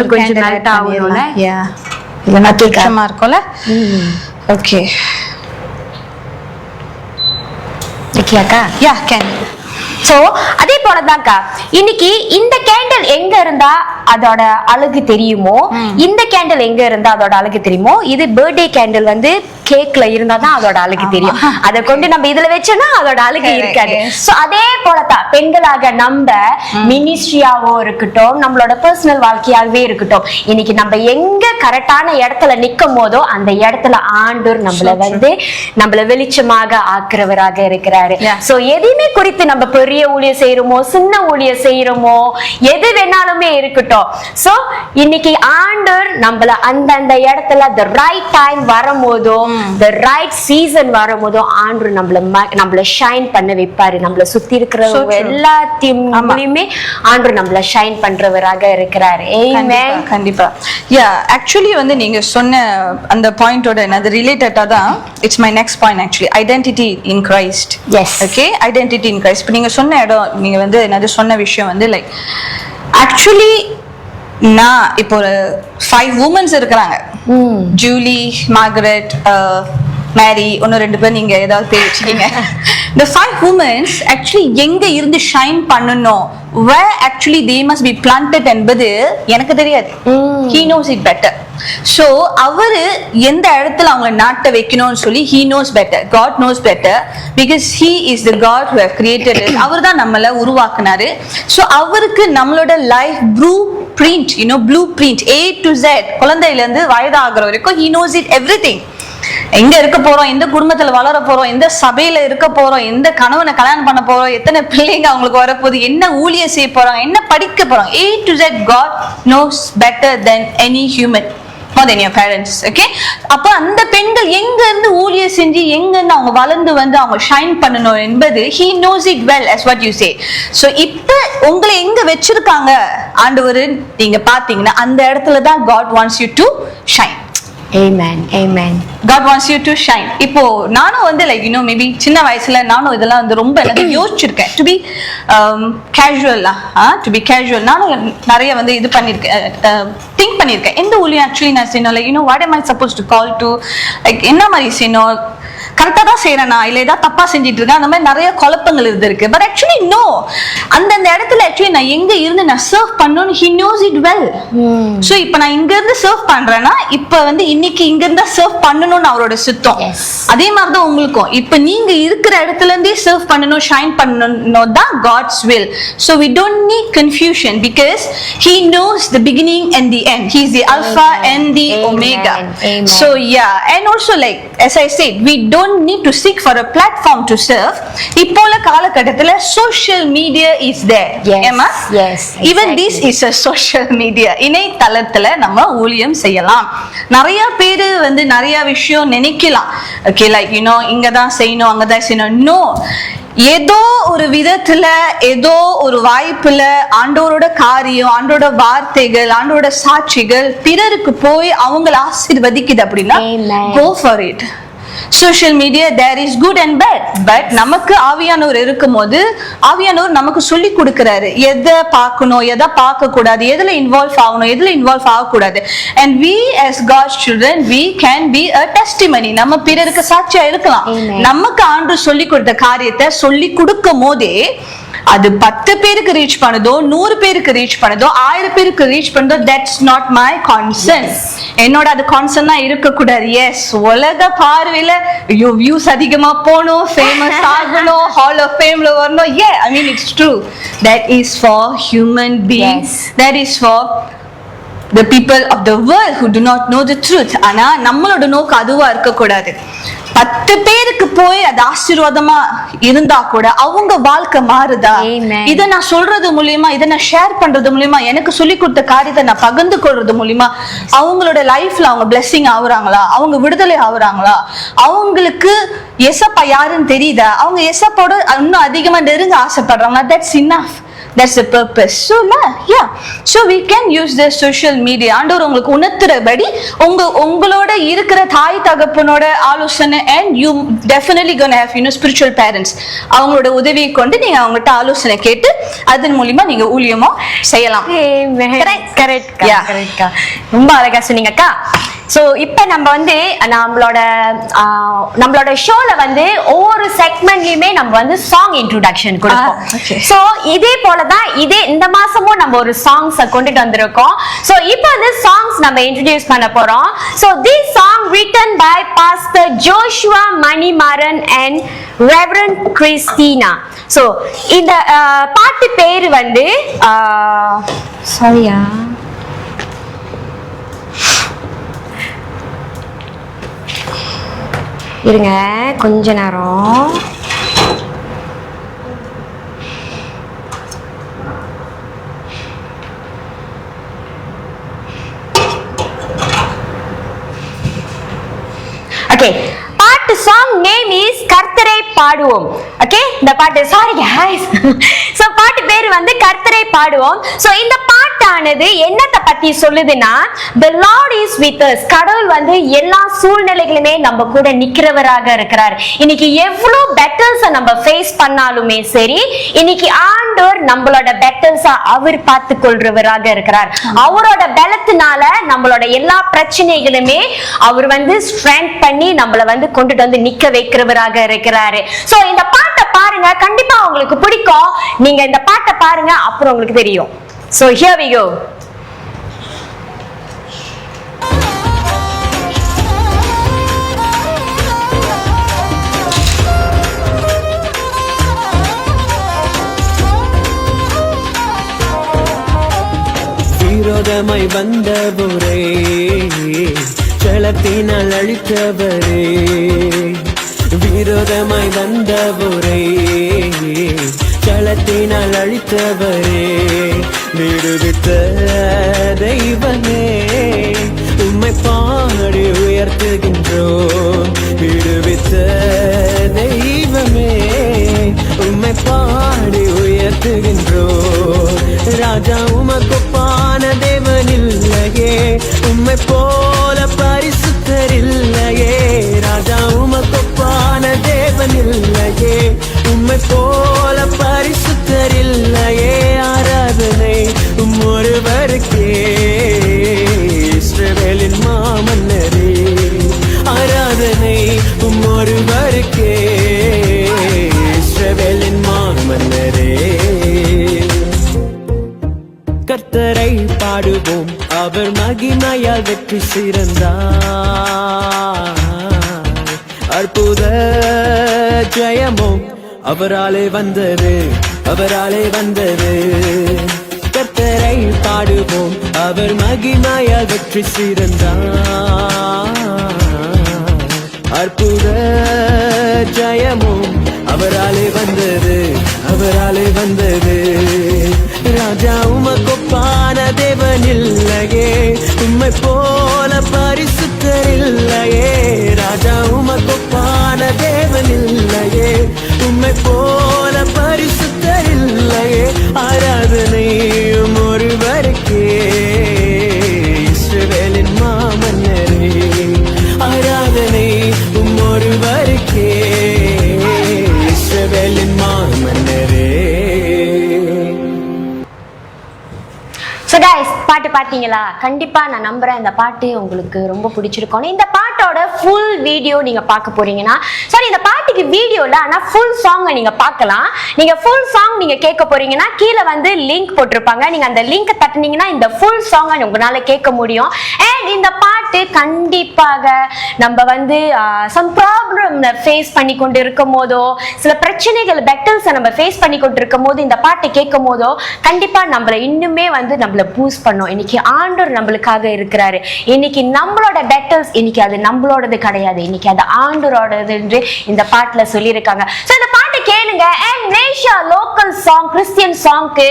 மெல்ட் ஆகும்ல. இல்லைன்னா தூக்கமா இருக்கும்ல. ஓகே ஓகேக்கா. கேன். சோ அதே போலதான்க்கா, இன்னைக்கு இந்த கேண்டில் எங்க இருந்தா அதோட அழகு தெரியுமோ, இந்த கேண்டில் எங்க இருந்தா அதோட அழகு தெரியுமோ, இது பர்த்டே கேண்டில் வந்து கேக்ல இருந்தாதான் அதோட அழகு தெரியும். அதை கொண்டு நம்ம இதுல வச்சோம்னா அதோட அழகு இருக்காது. சோ அதே போலதான் பெண்களாக நம்ம மினிஸ்ட்ரியாவோ இருக்கட்டும், நம்மளோட பர்சனல் வாழ்க்கையாகவே இருக்கட்டும், இன்னைக்கு நம்ம எங்க கரெக்டான இடத்துல நிக்கும் போதோ அந்த இடத்துல ஆண்டவர் நம்மள வெளிச்சமாக ஆக்குறவராக இருக்கிறாரு. சோ எதையுமே குறித்து நம்ம பெரிய ஊழியம் செய்யறோமோ, சின்ன ஊழியம் செய்யறோமோ, எது வேணாலுமே இருக்கட்டும். சோ இன்னைக்கு ஆண்டவர் நம்மள அந்த இடத்துல the right time வரும்போதோ, the right season வரும்போதோ ஆண்டவர் நம்மள ஷைன் பண்ண வைப்பாரு. நம்மள சுத்தி இருக்கிறவங்க எல்லாத்தையுமே ஆண்டவர் நம்மள ஷைன் பண்றவராக இருக்கிறாரு. ஆமென். கண்டிப்பா. ஆக்சுவலி வந்து நீங்க சொன்ன அந்த பாயிண்டோட அது ரிலேட்டடா தான் it's my next point. Actually identity in Christ. Okay, identity in Christ. நீங்க சொன்ன இடம், நீங்க வந்து என்னது சொன்ன விஷயம் வந்து லைக் ஆக்சுவலி நான் இப்போ ஒரு 5 women இருக்கிறாங்க. ஜூலி, மார்கரெட், மேரி, ஒன்னு 2 பேர் நீங்க ஏதாவது பேர் வச்சுக்கீங்க. The 5 women actually எங்க இருந்து ஷைன் பண்ணணும், where actually they must be planted என்பது எனக்கு தெரியாது. He knows it better. So அவரு எந்த இடத்துல அவங்க நாட்ட வைக்கணும்னு சொல்லி he knows better. God knows better because he is the God who have created us. அவர் தான் நம்மள உருவாக்குனாரு. So அவருக்கு நம்மளோட life blueprint, blueprint A to Z, குழந்தையில இருந்து வயதாகிற வரைக்கும் he knows it everything. எங்க இருக்க போறோம், எந்த குடும்பத்துல வளர போறோம், எந்த சபையில இருக்க போறோம், எந்த கணவனை கல்யாணம் பண்ண போறோம், எத்தனை பிள்ளைங்க அவங்களுக்கு வரப்போகுது, என்ன ஊழியம் செய்ய போறோம், என்ன படிக்க போறோம், A to Z God knows better than any human, more than your parents. Okay, அப்ப அந்த பெண்கள் எங்க இருந்து ஊழியம் செஞ்சு எங்க இருந்து அவங்க வளர்ந்து வந்து அவங்க ஷைன் பண்ணணும் என்பது he knows it well, as what you say. So இப்ப உங்களை எங்க வச்சிருக்காங்க ஆண்டவர் நீங்க பாத்தீங்கன்னா அந்த இடத்துல தான் God wants you to shine. Amen. Amen. God wants you to shine. இப்போ நானும் வந்து maybe சின்ன வயசுல நானும் இதெல்லாம் வந்து ரொம்ப யோசிச்சிருக்கேன். to be casual, நானும் நிறைய வந்து இது பண்ணிருக்கேன், திங்க் பண்ணிருக்கேன். எந்த ஊழியம் ஆக்சுவலி நான் செய்யணும், what am I supposed to call to, என்ன மாதிரி செய்யணும், கரெக்டா தான் செய்யறேனா இல்ல ஏதாவது தப்பா செஞ்சிட்டு இருக்கேன், அந்த மாதிரி நிறைய குழப்பங்கள் இருக்கு. பட் ஆக்சுவலி நோ, அந்த இடத்துல ஆக்சுவலி நான் எங்க இருந்து நான் சர்வ் பண்ணணும்னு he knows it well. So இப்போ நான் இங்க இருந்து சர்வ் பண்றேன்னா இப்ப வந்து இன்னைக்கு இங்க இருந்தா சர்வ் பண்ணணும்னு அவரோட சித்தம். அதே மாதிரி தான் உங்களுக்கும் இப்ப நீங்க இருக்கிற இடத்துல இருந்தே சர்வ் பண்ணணும், ஷைன் பண்ணணும் தான் God's will. So we don't need confusion because he knows the beginning and the end. He is the alpha and the omega. So yeah, and also like as I said, we don't need to seek for a platform to serve. இப்போல காலகட்டத்துல social media is there. Yes, even this is a social media. இணையதளத்துல நம்ம ஊழியம் செய்யலாம். நிறைய பேரு வந்து நிறைய விஷயம் நினைக்கலாம், okay, like you know இங்க தான் செய்யணும் அங்க தான் செய்யணும். No, ஏதோ ஒரு விதத்துல ஏதோ ஒரு வாய்ப்புல ஆண்டவரோட காரியம், ஆண்டோட வார்த்தைகள், ஆண்டோட சாட்சிகள் பிறருக்கு போய் அவங்கள ஆசீர்வதிக்குது அப்படின்னா go for it. Social media there is good and bad. But நமக்கு ஆவியானவர் இருக்கும்போது ஆவியானவர் நமக்கு சொல்லி கொடுக்கிறாரு எதை பார்க்கணும் எதை பார்க்க கூடாது, எதுல இன்வால்வ் ஆகணும் எதுல இன்வால்வ் ஆகக்கூடாது. And we as God's children we can be a testimony. நம்ம பிறருக்கு சாட்சியா இருக்கலாம். நமக்கு ஆண்டவர் சொல்லி கொடுத்த காரியத்தை சொல்லி கொடுக்கும் போதே அது 10 பேருக்கு ரீச் பண்ணுதோ 100 பேருக்கு ரீச் பண்ணுதோ 1000 பேருக்கு ரீச் பண்ணுதோ தட்ஸ் நாட் மை கான்சர்ன். என்னோட அது கான்சர்ன் தான் இருக்க கூடாது. எஸ், உலக பார்வையில ஐயோ வியூஸ் அதிகமா போகணும், ஃபேமஸ் ஆகணும், ஹால் ஆஃப் ஃபேம்ல வரணும். Ah I mean it's true, that is for human beings, that is for the people of the world who do not know the truth. ஆனா நம்மளோட நோக்கம் அதுவா இருக்க கூடாது. 10 பேருக்கு போய் அது ஆசீர்வாதமா இருந்தா கூட அவங்க வாழ்க்கை மாறுதா, இதை நான் சொல்றது மூலியமா, இதை நான் ஷேர் பண்றது மூலியமா, எனக்கு சொல்லி கொடுத்த காரியத்தை நான் பகிர்ந்து கொள்றது மூலியமா அவங்களோட லைஃப்ல அவங்க பிளெஸிங் ஆகுறாங்களா, அவங்க விடுதலை ஆகுறாங்களா, அவங்களுக்கு எசப்பா யாருன்னு தெரியுதா, அவங்க எசப்போட இன்னும் அதிகமா நெருங்க ஆசைப்படுறாங்களா, that's enough. That's the purpose. So yeah, so we can use the social media. ஆண்டவர் உங்களுக்கு உணர்த்துறபடி உங்களோட இருக்கிற தாய் தகப்பனோட ஆலோசனை, and you definitely gonna have spiritual parents. அவங்களோட உதவியை கொண்டு நீங்க அவங்ககிட்ட ஆலோசனை கேட்டு அதன் மூலமா நீங்க ஊழியமோ செய்யலாம். கரெக்ட். ரொம்ப அழகா சொன்னீங்க அக்கா. சோ இப்ப நம்ம வந்து நம்மளோட ஷோல வந்து ஒவ்வொரு செக்மெண்ட்லயுமே நம்ம வந்து சாங் இன்ட்ரோடக்ஷன் கொடுப்போம். சோ இதே போலதான் இந்த மாசமும் நம்ம ஒரு சாங்ஸ் கொண்டுட்டு வந்திருக்கோம். சோ இப்போ வந்து சாங்ஸ் நம்ம இன்ட்ரோடியூஸ் பண்ண போறோம். So this song written by Pastor Joshua Manimaran and Reverend Christina. So இந்த பாட்டு பேரு வந்து சாரியா இருங்க கொஞ்ச நேரம். ஓகே, பாட்டு சாங் நேம் இஸ் கர்த்தரை பாடுவோம். ஓகே, இந்த பாட்டு சாரி गाइस, சோ பாட்டு பேர் வந்து கர்த்தரை பாடுவோம். சோ இந்த பாட்டானது என்னத்தை பத்தி சொல்லுதுன்னா, the Lord is with us. கடவுள் வந்து எல்லா சூழ்நிலைகளிலுமே நம்ம கூட நிக்கிறவராக இருக்கிறார். இன்னைக்கு எவ்வளவு பேட்டல்ஸ் நம்ம ஃபேஸ் பண்ணாலுமே சரி, இன்னைக்கு ஆண்டவர் நம்மளோட பேட்டல்ஸா அவர் பார்த்து கொள்றவராக இருக்கிறார். அவரோட பலத்தினால நம்மளோட எல்லா பிரச்சனைகளுமே அவர் வந்து ஸ்ட்ரென்த் பண்ணி நம்மள வந்து கொண்டுட்டு வந்து நிக்க வைக்கிறவராக இருக்கிறாரு. சோ இந்த பாட்டை பாருங்க, கண்டிப்பா உங்களுக்கு பிடிக்கும். நீங்க இந்த பாட்டை பாருங்க, அப்புறம் உங்களுக்கு தெரியும். So here we go. விரோதமாய் வந்தவரே, செலத்தினால் அழித்தவரே, விரோதமாய் வந்தவரே, செலத்தினால் அழித்தவரே, விடுவித்த தெய்வமே உம்மை பாடி உயர்த்துகின்றோம். விடுவித்த தெய்வமே உம்மை பாடி உயர்த்துகின்றோம். ராஜா உமக்கொப்பான தேவனில்லையே, உம்மை போல பரிசுத்தரில்லையே. ராஜா உமக்கொப்பான தேவனில்லையே, உம்மை போல பரிசுத்தரில்லையே. ஆராதனை ஒருவருக்கே, இஸ்ரவேலின் மாமன்னரே. ஆராதனை ஒருவருக்கே, கர்த்தரை பாடுவோம், அவர் மகிமையால் வெற்றி சிறந்தார். அற்புத ஜெயமோ அவராலே வந்தது, அவராலே வந்தது. கர்த்தரை பாடுவோம், அவர் மகிமையால் வெற்றி சிறந்தார். அற்புத ஜெயமோ அவராலே வந்தது, அவராலே வந்தது. ராஜா உமக்கொப்பான தேவன் இல்லையே, உம்மை போல பரிசுத்தர் இல்லையே. ராஜா உமக்கொப்பான தேவன் இல்லையே, உம்மை போல பரிசுத்தர் இல்லையே. ஆராதனையும் ஒருவருக்கே, இஸ்ரவேலின் மாமன்னரே. ஆராதனை ஒருவருக்கே, இஸ்ரவேலின் மாமன்னரே. So guys, பாட்டு பார்த்தீங்களா? கண்டிப்பா நான் நம்புறேன் இந்த பாட்டு உங்களுக்கு ரொம்ப பிடிச்சிருக்கும். இந்த பாட்டோட ஃபுல் வீடியோ நீங்க பார்க்க போறீங்கன்னா, சாரி இந்த பாட்டுக்கு வீடியோல ஆனா ஃபுல் சாங் நீங்க பார்க்கலாம். நீங்க ஃபுல் சாங் நீங்க கேட்க போறீங்கன்னா கீழே வந்து லிங்க் போட்டிருப்பாங்க. நீங்க அந்த லிங்க் தட்டினீங்கன்னா இந்த ஃபுல் சாங் உங்களால கேட்க முடியும். அண்ட் இந்த பாட்டு கண்டிப்பாக நம்ம வந்து சம் ப்ராப்ளம் ஃபேஸ் பண்ணி கொண்டு இருக்கும் போதோ, சில பிரச்சனைகள் பெட்டல்ஸை நம்ம ஃபேஸ் பண்ணி கொண்டு இருக்கும் போது இந்த பாட்டு கேட்கும் போதோ கண்டிப்பா நம்மள இன்னுமே வந்து நம்மள பூஸ்ட் பண்ணும். இன்னைக்கு ஆண்டவர் நம்மளுக்காக இருக்கிறாரு. இன்னைக்கு நம்மளோட பெட்டல்ஸ் இன்னைக்கு அது நம்மளோடது கிடையாது, இன்னைக்கு அது ஆண்டவரோடது என்று இந்த பாட்டுல சொல்லியிருக்காங்க. சோ இந்த பாட்டை கேளுங்க. அண்ட் நேஷா லோக்கல் சாங் கிறிஸ்டியன் சாங்க்கு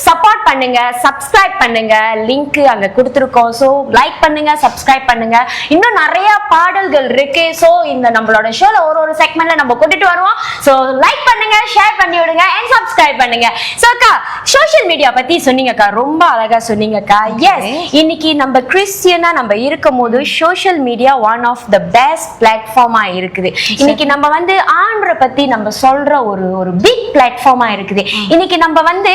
சப்போர்ட் பண்ணுங்க, சப்ஸ்கிரைப் பண்ணுங்க. லிங்க் அங்க கொடுத்துருக்கோம். சோ லைக் பண்ணுங்க, சப்ஸ்கிரைப் பண்ணுங்க. இன்னும் நிறைய பாடல்கள் இருக்கு. சோ இந்த நம்மளோட ஷோல ஒரு செக்மெண்ட்ல நம்ம கொண்டுட்டு வருவோம். சோ லைக் பண்ணுங்க, ஷேர் பண்ணி விடுங்க அண்ட் சப்ஸ்கிரைப் பண்ணுங்க. சோ அக்கா சோஷியல் மீடியா பத்தி சொன்னீங்கக்கா, ரொம்ப அழகா சொன்னீங்கக்கா. எஸ், இன்னைக்கு நம்ம கிறிஸ்டியனா நம்ம இருக்கும் போது social media one of the best பிளாட்ஃபார்மா இருக்குது. இன்னைக்கு நம்ம வந்து ஆண்டரை பத்தி நம்ம சொல்ற ஒரு பிக் பிளாட்ஃபார்மா இருக்குது. இன்னைக்கு நம்ம வந்து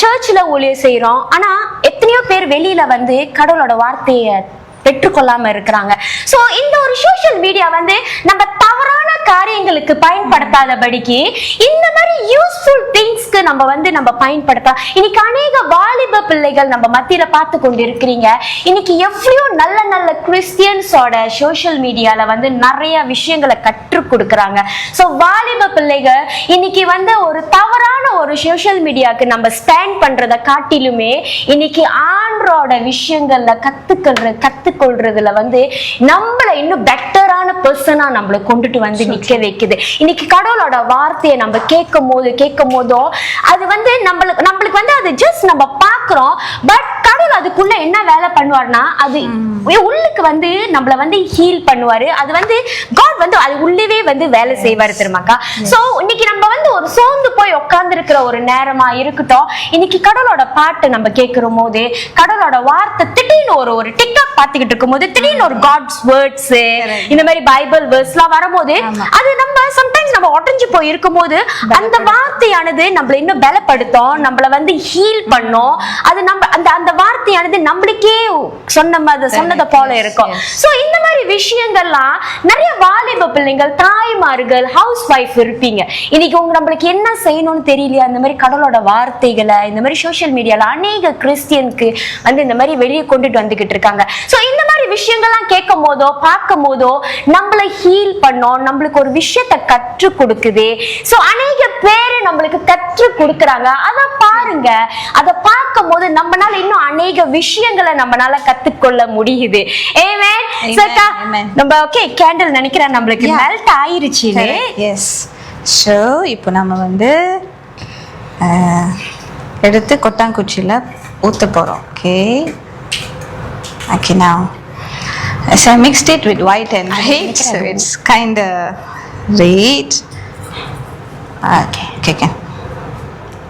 சர்ச்ல ஊழியம் செய்யறோம், ஆனா எத்தனையோ பேர் வெளியில வந்து கடவுளோட வார்த்தையை பெற்றுக்கொள்ளாம இருக்கிறாங்க. சோ இந்த ஒரு சோஷியல் மீடியா வந்து நம்ம தவறான காரியங்களுக்கு பயன்படுத்தாதபடிக்கு இந்த மாதிரி யூஸ்ஃபுல் திங்ஸ்க்கு நம்ம வந்து நம்ம பயன்படுத்தலாம். இன்னைக்கு அநேக வாலிப பிள்ளைகள் நம்ம மத்தியில பார்த்து கொண்டு இருக்கிறீங்க. இன்னைக்கு எவ்வளவு நல்ல நல்ல கிறிஸ்டியன்ஸோட சோஷியல் மீடியால வந்து நிறைய விஷயங்களை கற்றுக் கொடுக்கறாங்க. சோ வாலிப பிள்ளைகள் இன்னைக்கு வந்து ஒரு தவறான ஒரு சோஷியல் மீடியாக்கு நம்ம ஸ்பெண்ட் பண்றதை காட்டிலுமே இன்னைக்கு ஆண்டரோட விஷயங்கள்ல கத்துக்கொள்றதுல வந்து நம்மள இன்னும் பெட்டரான பர்சனா நம்மள கொண்டுட்டு வந்து நிக்க வைக்குது. இன்னைக்கு கடவுளோட வார்த்தையை நம்ம கேட்கும் போதோ அது வந்து நம்மளுக்கு வந்து அது ஜஸ்ட் நம்ம பாக்குறோம். பட் கடவுள் அதுக்குள்ள என்ன வேலை பண்ணுவார்னா, அது உள்ளுக்கு வந்து நம்மள வந்து ஹீல் பண்ணுவாரு. அது வந்து காட் வந்து அது உள்ளவே வந்து வேலை செய்வாரு தெரியுமாக்கா. சோ இன்னைக்கு நம்ம வந்து ஒரு சோர்ந்து போய் உட்கார்ந்து இருக்கிற ஒரு நேரமா இருக்கட்டும், இன்னைக்கு கடவுளோட பாட்டு நம்ம கேட்கும் போது, கடவுளோட வார்த்தை திடீர்னு ஒரு டிக்டாக் பாத்துக்கிட்டு இருக்கும் போது திடீர்னு ஒரு காட்ஸ் வேர்ட்ஸ் இந்த மாதிரி பைபிள் வேர்ட்ஸ் எல்லாம் வரும்போது அது நம்ம சம்டைம்ஸ் நம்ம ஒட்டஞ்சு போய் இருக்கும் போது அந்த வார்த்தையானது நம்மள இன்னும் பலப்படுத்தும், நம்மள வந்து ஹீல் பண்ணும். அது நம்ம அந்த வார்த்தையானது நம்மளுக்கே சொன்னதை போல இருக்கும். சோ இந்த மாதிரி விஷயங்கள்லாம் நிறைய வாலிப பிள்ளைங்கள், தாய்மார்கள், ஹவுஸ் வைஃப் இருப்பீங்க. இன்னைக்கு நம்மளுக்கு என்ன செய்யணும்னு தெரியலையா, அந்த மாதிரி கடவுளோட வார்த்தைகளை இந்த மாதிரி சோஷியல் மீடியால அநேக கிறிஸ்டியனுக்கு வந்து இந்த மாதிரி வெளியே கொண்டுட்டு வந்துகிட்டு இருக்காங்க. சோ இந்த மாதிரி விஷயங்கள்லாம் கேட்கும் போதோ பார்க்கும் போதோ நம்மளை ஹீல் பண்ணோம், நம்மளுக்கு ஒரு விஷயத்தை கற்றுக் கொடுக்குது. சோ அநேக பேரு நம்மளுக்கு கற்றுக் கொடுக்குறாங்க. அதை பாருங்க, அதை பார்க்கும் போது நம்மளால இன்னும் அநேக விஷயங்களை நம்மளால கத்துக்கொள்ள முடியுது. ஆமென். சக்கா நம்ம ஓகே கேண்டில் நினைக்கிறேன் நம்மளுக்கு மெல்ட் ஆயிருச்சு. எஸ். ஸோ இப்போ நம்ம வந்து எடுத்து கொட்டாங்குச்சியில ஊத்த போறோம். Okay okay now so I mixed it with white and red, so it's kind of red. Okay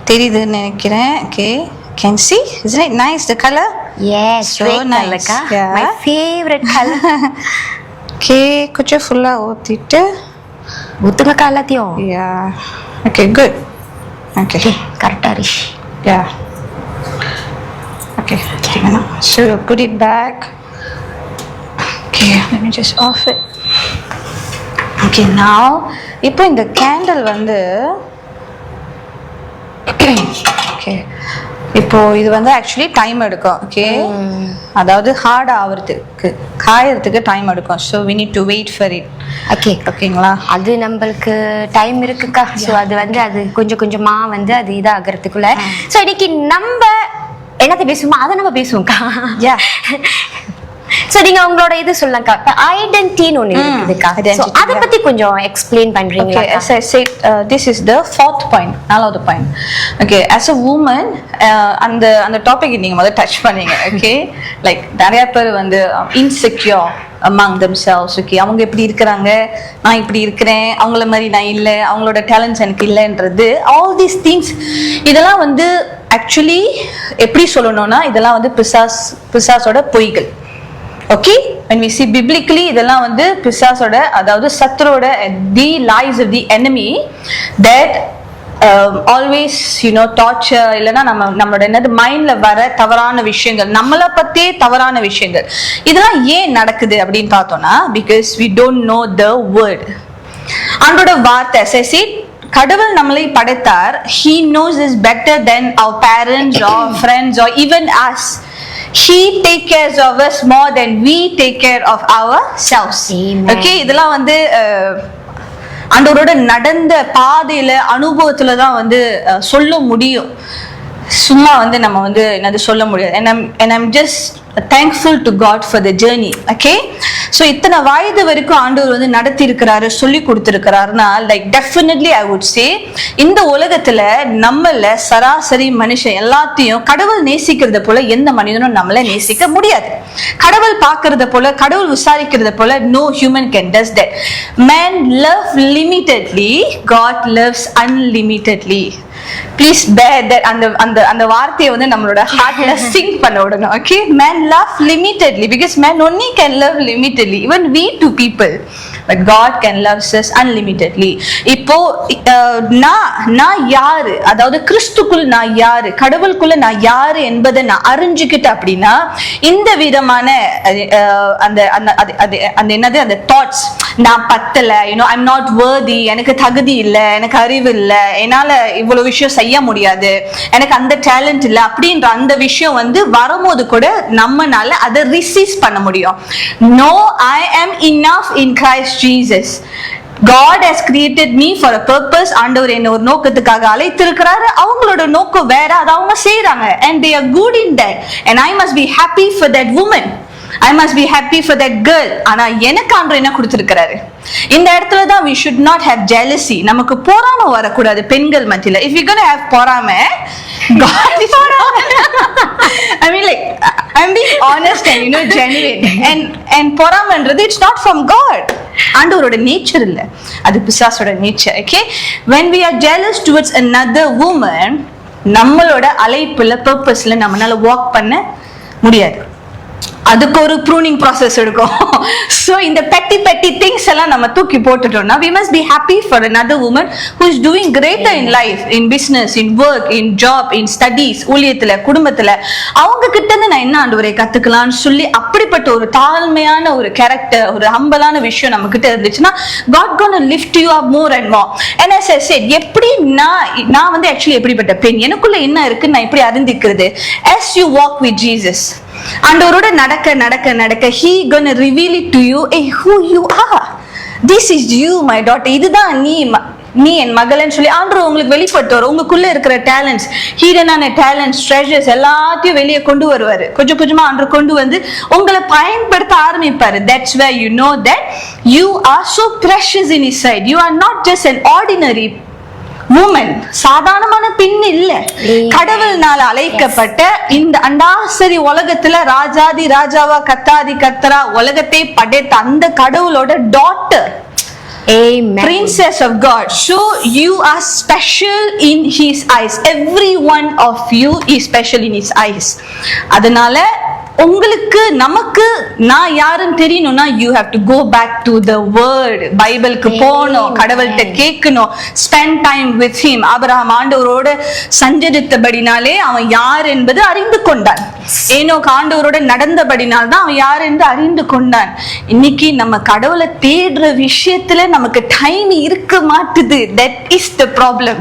தெரியுதுன்னு நினைக்கிறேன். Okay, can see, isn't it nice the color? Yes, so nice. Yeah. My favorite color. Okay, கொஞ்சம் ஃபுல்லா ஊத்திட்டு ஊத்துங்க எல்லாத்தையும். Yeah, okay, good. Okay, கரெக்டா ரிஷ். Yeah. Okay, so put it back. Okay, let me just off it. Okay, now இப்போ இந்த கேண்டில் வந்து okay இப்போ இது வந்து ஆக்சுவலி டைம் எடுக்கும். ஓகே, அதாவது ஹார்ட் ஆகிறதுக்கு காயறதுக்கு டைம் எடுக்கும். So we need to wait for it. Okay, ஓகேங்களா? அது நம்மளுக்கு டைம் இருக்குக்கா. ஸோ அது வந்து அது கொஞ்சம் கொஞ்சமா வந்து அது இதாகிறதுக்குள்ள. ஸோ இன்னைக்கு நம்ம என்னத்தை பேசுவோமோ அதை நம்ம பேசுவோம்க்கா. சோ நீங்க உங்களோட இது சொல்லலாம்க்கா. ஐடென்டிட்டின்னு ஒண்ணு இருக்குதுக்கா. சோ அத பத்தி கொஞ்சம் எக்ஸ்பிளைன் பண்றீங்களா? Okay, as I said, this is the fourth point, நாலாவது point. Okay, as a woman, அந்த டாபிக் நீங்க முதல்ல டச் பண்ணீங்க. Okay, like நிறைய பேர் வந்து insecure among themselves. Okay, அவங்க எப்படி இருக்கிறாங்க, நான் இப்படி இருக்கிறேன், அவங்கள மாதிரி நான் இல்லை, அவங்களோட டேலண்ட்ஸ் எனக்கு இல்லைன்றது, all these things, இதெல்லாம் வந்து ஆக்சுவலி எப்படி சொல்லணும்னா இதெல்லாம் வந்து பிசாசோட பொய்கள். Okay, when we see biblically இதெல்லாம் வந்து பிசாசோட, அதாவது சத்துரோட the lies of the enemy that always torture, இல்லைன்னா நம்மளோட என்னது மைண்ட்ல வர தவறான விஷயங்கள், நம்மளை பத்தியே தவறான விஷயங்கள், இதெல்லாம் ஏன் நடக்குது அப்படின்னு பார்த்தோம்னா because we don't know the word. ஆண்டோட வார்த்தை, as I said, கடவுள் நம்மளை படைத்தார். He knows us better than our parents or friends or even us. He take care of us more than we take care of ourselves. Okay, இதெல்லாம் வந்து ஆண்டவரோட நடந்த பாதையில அனுபவத்துல தான் வந்து சொல்ல முடியும். சும்மா வந்து நம்ம வந்து என்னது சொல்ல முடியாது. and I'm just thankful to God for the journey. Okay, so இத்தனை வயது வரைக்கும் ஆண்டவர் வந்து நடத்தி இருக்கிறாரு, சொல்லி கொடுத்திருக்கிறாருன்னா like definitely I would say இந்த உலகத்துல நம்மள சராசரி மனுஷன் எல்லாத்தையும் கடவுள் நேசிக்கிறத போல எந்த மனிதனும் நம்மள நேசிக்க முடியாது. கடவுள் பார்க்கறத போல, கடவுள் விசாரிக்கிறத போல no human can does that. Man love limitedly, God loves unlimitedly. Please bear that. அந்த வார்த்தையை வந்து நம்மளோட ஹார்ட்ல சிங்க் பண்ண விடணும். Okay, man love limitedly because man only can love limitedly. Even we two people, but God can love us unlimitedly. இப்போ நான் யாரு, அதாவது கிறிஸ்துக்குள் நான் யாரு, கடவுளுக்குள்ள நான் யாரு என்பதை நான் அறிஞ்சுக்கிட்டேன் அப்படின்னா இந்த விதமான அந்த என்னது அந்த தாட்ஸ், நான் பத்தல, I'm not worthy, எனக்கு தகுதி இல்லை, எனக்கு அறிவு இல்லை, என்னால இவ்வளவு விஷயம் செய்ய முடியாது, எனக்கு அந்த டேலண்ட் இல்லை அப்படின்ற அந்த விஷயம் வந்து வரும்போது கூட நம்மனால அதை ரிசீவ் பண்ண முடியும். No, I am enough in Christ Jesus. God has created me for a purpose. ஆண்டவர் என்ன ஒரு நோக்கத்துக்காக அழைத்திருக்கிறாரு. அவங்களோட நோக்கம் வேற, அதை அவங்க செய்யறாங்க and they are good in that and I must be happy for that woman. I must be happy for that girl. ஆனா எனக்கு ஆண்டவர் என்ன கொடுத்திருக்கிறாரு, இந்த இடத்துல தான் we should not have jealousy. நமக்கு பொறாமை வரக்கூடாது பெண்கள் மத்தியில. If we're going to have பொறாமை, God is I mean like I'm being honest and genuine. and பொறாமைன்றது it's not from God. ஆண்டவரோட நேச்சர் இல்ல, அது பிசாசோட nature. Okay, when we are jealous towards another woman, நம்மளோட அழைப்புல பர்பஸ்ல நம்மளால வாக் பண்ண முடியாது. அதுக்கு ஒரு ப்ரூனிங் ப்ராசஸ் எடுக்கும். ஸோ இந்த பெட்டி திங்ஸ் எல்லாம் நம்ம தூக்கி போட்டுட்டோம்னா we must be happy for another woman who is doing greater in life, in business, in work, in job, in studies, ஊழியத்துல, குடும்பத்துல. அவங்க கிட்ட இருந்து நான் என்ன ஆண்டவரை கத்துக்கலாம்னு சொல்லி அப்படிப்பட்ட ஒரு தாழ்மையான ஒரு கேரக்டர், ஒரு ஹம்பலான விஷயம் நம்ம கிட்ட இருந்துச்சுன்னா God gonna lift you up more and more. And as I said, எப்படி நான் வந்து ஆக்சுவலி எப்படிப்பட்ட பெண், எனக்குள்ள என்ன இருக்குன்னு நான் எப்படி அறிந்திக்கிறது? As you walk with Jesus, ஆண்டவரோட நடக்க நடக்க நடக்க he gonna reveal it to you, who you are. This is you, my daughter. இதுதான் நீ என் மகள்னு சொல்லி ஆண்டவர் உங்களுக்கு வெளிப்படுத்துவார். உங்களுக்குள்ள இருக்கிற டேலண்ட்ஸ், ஹீடனான டேலண்ட்ஸ், ட்ரெஷர்ஸ் எல்லாத்தையும் வெளியே கொண்டு வருவாரு. கொஞ்சம் கொஞ்சமா ஆண்டவர் கொண்டு வந்து உங்களை பயன்படுத்த ஆரம்பிப்பாரு. That's where you know that you are so precious in his sight. You are not just an ordinary woman. சாதாரணமான பெண் இல்ல, கடவுள்னால அழைக்கப்பட்ட இந்த அண்டாசரி உலகத்துல ராஜாதி ராஜாவா கத்தாதி கத்தரா உலகத்தை படைத்த அந்த கடவுளோட daughter. Amen. Princess of God. So you are special in his eyes. Every one of you is special in his eyes. அதனால உங்களுக்கு நமக்கு நான் யாருன்னு தெரியணும்னா you have to go back to the word. பைபிளுக்கு போகணும், கடவுள்கிட்ட கேட்கணும், spend time with him. Abraham ஆண்டவரோட சஞ்சரித்தபடினாலே அவன் யார் என்பது அறிந்து கொண்டான். ஏனோக்கு ஆண்டவரோட நடந்தபடினால் தான் அவன் யார் என்று அறிந்து கொண்டான். இன்னைக்கு நம்ம கடவுளை தேடுற விஷயத்துல நமக்கு டைம் இருக்க மாட்டுது. That is the problem.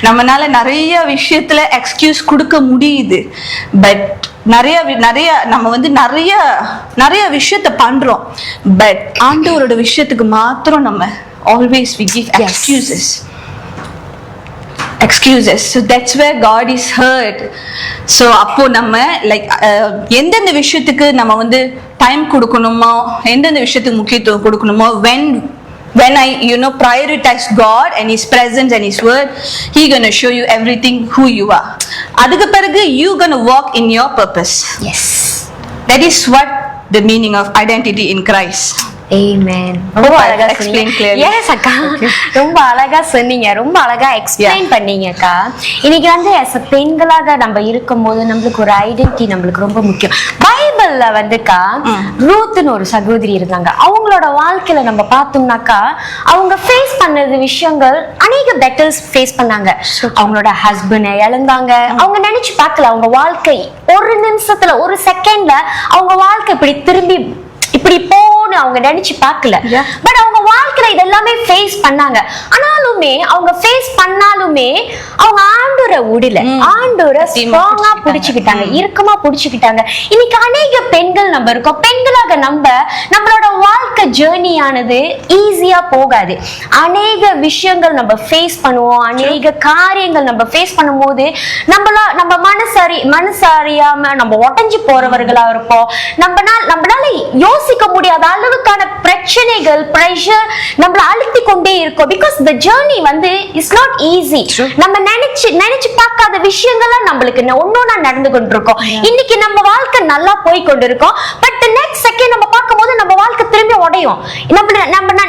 நம்மனால நிறைய விஷயத்துல எக்ஸ்கியூஸ் கொடுக்க முடியுது. பட் நிறைய நம்ம வந்து நிறைய விஷயத்த பண்றோம். பட் ஆண்டவரோட விஷயத்துக்கு மாத்திரம் நம்ம always we give excuses. So that's where God is hurt. So அப்போ நம்ம லைக் எந்தெந்த விஷயத்துக்கு நம்ம வந்து டைம் கொடுக்கணுமோ, எந்தெந்த விஷயத்துக்கு முக்கியத்துவம் கொடுக்கணுமோ, when I prioritize God and His presence and His word, He gonna show you everything who you are. அதுக்கு பிறகு you gonna walk in your purpose. Yes, that is what the meaning of identity in Christ. Amen. ரொம்ப அழகா explain சொன்னீங்க. clearly. Yes அக்கா, ரொம்ப அழகா சொன்னீங்க, ரொம்ப அழகா எக்ஸ்பிளைன் பண்ணீங்க அக்கா. இன்னைக்கு வந்து as a பெண்களாக நம்ம இருக்கும்போது நம்மளுக்கு ஒரு ஐடென்டிட்டி நம்மளுக்கு ரொம்ப முக்கியம். பைபிள்ல வந்துக்கா ரூத்னு ஒரு சகோதரி இருந்தாங்க. அவங்களோட வாழ்க்கையில நம்ம பார்த்தோம்னாக்கா அவங்க ஃபேஸ் பண்ணது விஷயங்கள் அநேக பெட்டல்ஸ் ஃபேஸ் பண்ணாங்க. அவங்களோட ஹஸ்பண்டை இழந்தாங்க. அவங்க நினைச்சு பார்க்கல அவங்க வாழ்க்கை ஒரு நிமிஷத்துல ஒரு செகண்ட்ல அவங்க வாழ்க்கை இப்படி போன்னு அவங்க நினைச்சு பார்க்கல. பட் அவங்க வாழ்க்கையில இதெல்லாமே ஃபேஸ் பண்ணாங்க. ஆனாலுமே அவங்க ஃபேஸ் பண்ணாலுமே அவங்க ஆண்டவரை விடல. ஆண்டவரை ஸ்ட்ராங்கா பிடிச்சுக்கிட்டாங்க, இறுக்கமா பிடிச்சுக்கிட்டாங்க. இன்னைக்கு அநேக பெண்கள் நம்ம இருக்கோம். பெண்களாக நம்மளோட வாழ்க்கை ஜேர்னியானது ஈஸியா போகாது. அநேக விஷயங்கள் நம்ம ஃபேஸ் பண்ணுவோம். அநேக காரியங்கள் நம்ம ஃபேஸ் பண்ணும்போது நம்ம மனசறியாம நம்ம உடைஞ்சு போறவர்களா இருப்போம். நம்மளால யோசிக்க முடியாத அளவுக்கான பிரச்சனைகள், பிரஷர் நம்மள அழுத்தி கொண்டே இருக்கும். பிகாஸ் the journey வந்து இஸ் நாட் ஈஸி. நம்ம நினைச்சு பார்க்காத விஷயங்கள்லாம் நம்மளுக்கு ஒன்னொன்னா நடந்து கொண்டிருக்கோம். இன்னைக்கு நம்ம வாழ்க்கை நல்லா போய் கொண்டிருக்கோம். பட் நெக்ஸ்ட் செகண்ட் நம்ம பார்க்கும்போது நம்ம வாழ்க்கை திரும்பி உடையும்.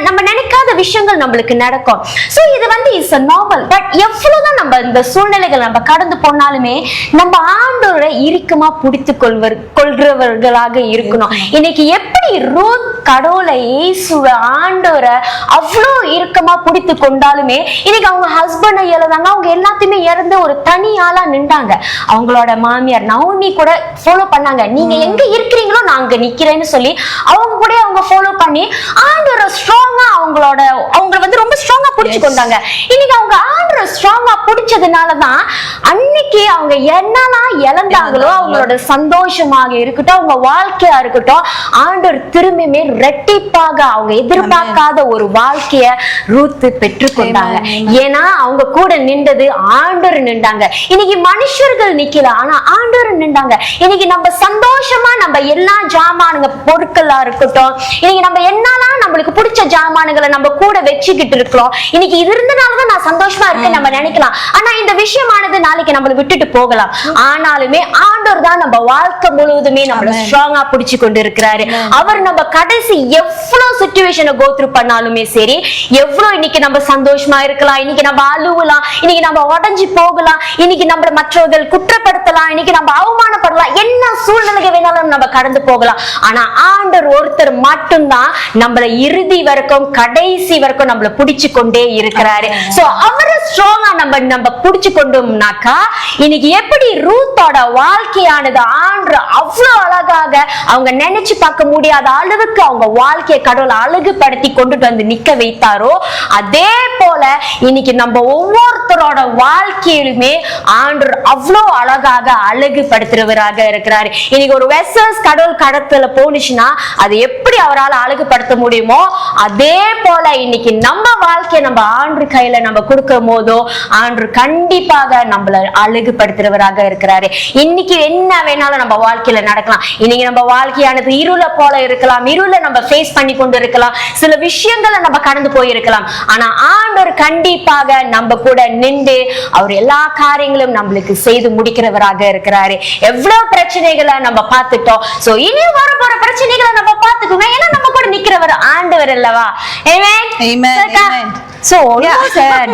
நம்ம நினைக்காத விஷயங்கள் நம்மளுக்கு நடக்கும். சோ இது வந்து இஸ் a normal. பட் எவ்வளவுதான் நம்ம இந்த சூழ்நிலைகள் நம்ம கடந்து போனாலுமே நம்ம ஆண்டவரை இறுக்கமா பிடித்து கொள்றவர்களாக இருக்கணும். இன்னைக்கு எப்படி ரூத் கடவுளை, இயேசுவை, ஆண்டவரை அவ்வளோ இறுக்கமா பிடித்து கொண்டாலுமே இன்னைக்கு அவங்க ஹஸ்பண்டை இழந்தாங்க. அவங்க எல்லாத்தையுமே இறந்து ஒரு தனி ஆளா நின்றாங்க. அவங்களோட மாமியார் நவோமி கூட ஃபாலோ பண்ணாங்க. நீங்க எங்க இருக்கிறீங்களோ நான் அங்க நிக்கிறேன்னு சொல்லி அவங்க கூட அவங்க ஃபாலோ பண்ணி ஆண்டவரை ஸ்ட்ராங்கா அவங்களை வந்து ரொம்ப ஸ்ட்ராங்கா பிடிச்சு கொண்டாங்க. இன்னைக்கு அவங்க ஆண்டவரை ஸ்ட்ராங்கா பிடிச்சதுனாலதான் அன்னைக்கு அவங்க என்னெல்லாம் இழந்தாங்களோ அவங்களோட சந்தோஷமாக இருக்கட்டும், அவங்க வாழ்க்கையா இருக்கட்டும், ஆண்டவர் திரும்பியுமே ரெட்டிப்பாக அவங்க எதிர்பார்க்காத ஒரு வாழ்க்கைய ரூத் பெற்றுக்கொண்டாங்க. ஏன்னா அவங்க கூட நின்றது ஆண்டவர் நின்றாங்க. இன்னைக்கு மனுஷர்கள் நிக்கல, ஆனா ஆண்டவர் நின்றாங்க. இன்னைக்கு நம்ம சந்தோஷமா நம்ம எல்லா ஜாமானுங்க பொருட்களா இருக்கட்டும், இன்னைக்கு நம்ம என்னெல்லாம் நம்மளுக்கு பிடிச்ச ஜாமானுங்களை நம்ம கூட வச்சுக்கிட்டு இருக்கிறோம். இன்னைக்கு இது இருந்தனாலதான் நான் சந்தோஷமா இருக்கேன் நம்ம நினைக்கலாம். ஆனா இந்த விஷயமானது நாளைக்கு நம்மளை விட்டுட்டு போகலாம். ஆனாலுமே ஆண்டவர் தான் நம்ம வாழ்க்கை முழுவதுமே நம்மள ஸ்ட்ராங்கா பிடிச்சு கொண்டு இருக்கிறாரு. அவர் நம்ம கடைசி எவ்வளவு சிச்சுவேஷனை கோ த்ரூ பண்ணாலுமே சரி, எவ்வளவு இன்னைக்கு நம்ம சந்தோஷமா இருக்கலாம், இன்னைக்கு நம்ம அழுவலாம், இன்னைக்கு நம்ம உடஞ்சி போகலாம், இன்னைக்கு நம்ம மற்றவர்கள் குற்றப்படுத்தலாம், இன்னைக்கு நம்ம அவமானப்படலாம், என்ன சூழ்நிலைகள் வேணாலும் நம்ம கடந்து போகலாம். ஆனா ஆண்டவர் ஒருத்தர் மட்டும்தான் நம்மளை இறுதி வரைக்கும் கடைசி வரைக்கும் நம்மள பிடிச்சு கொண்டே இருக்கிறாரு. சோ அவரை ஸ்ட்ராங்கா நம்ம பிடிச்சு கொண்டோம்னாக்கா இன்னைக்கு எப்படி ரூத்தோட வாழ்க்கையானது ஆண்டு அவ்வளவு அழகாக அவங்க நினைச்சு பார்க்க முடியாத அளவுக்கு அவங்க வாழ்க்கையை கடவுள் அழகுபடுத்தி கொண்டுட்டு வந்து நிக்க வைத்தாரோ, அதே போல இன்னைக்கு நம்ம ஒவ்வொருத்தரோட வாழ்க்கையிலுமே ஆண்டு அவ்வளவு அழகாக அழகுபடுத்துறவராக இருக்கிறாரு. இன்னைக்கு ஒரு வெசல்ஸ் கடவுள் கடத்துல போனுச்சுன்னா அது எப்படி அவரால் அழகுபடுத்த முடியுமோ அதே போல இன்னைக்கு நம்ம வாழ்க்கையை நம்ம ஆண்டு கையில நம்ம கொடுக்கும் போதோ ஆண்டு கண்டிப்பாக நம்மள அழகுபடுத்துறவராக இருக்கிறாரு. இன்னைக்கு என்ன வேணாலும் நம்ம வாழ்க்கையில நடக்கலாம். இன்னைக்கு நம்ம வாழ்க்கையானது இருள போல இருக்கலாம், இருள நம்ம ஃபேஸ் பண்ணி கொண்டு இருக்கலாம், சில விஷயங்களை நம்ம கடந்து போயிருக்கலாம். ஆனா ஆண்டவர் கண்டிப்பாக நம்ம கூட நின்று அவர் எல்லா காரியங்களும் நம்மளுக்கு செய்து முடிக்கிறவராக இருக்கிறாரு. எவ்வளவு பிரச்சனைகளை நம்ம பார்த்துட்டோம். சோ இனியும் வர போற பிரச்சனைகளை நம்ம பார்த்துக்குவோம். ஏன்னா நம்ம கூட நிக்கிறவர் ஆண்டவர் அல்லவா.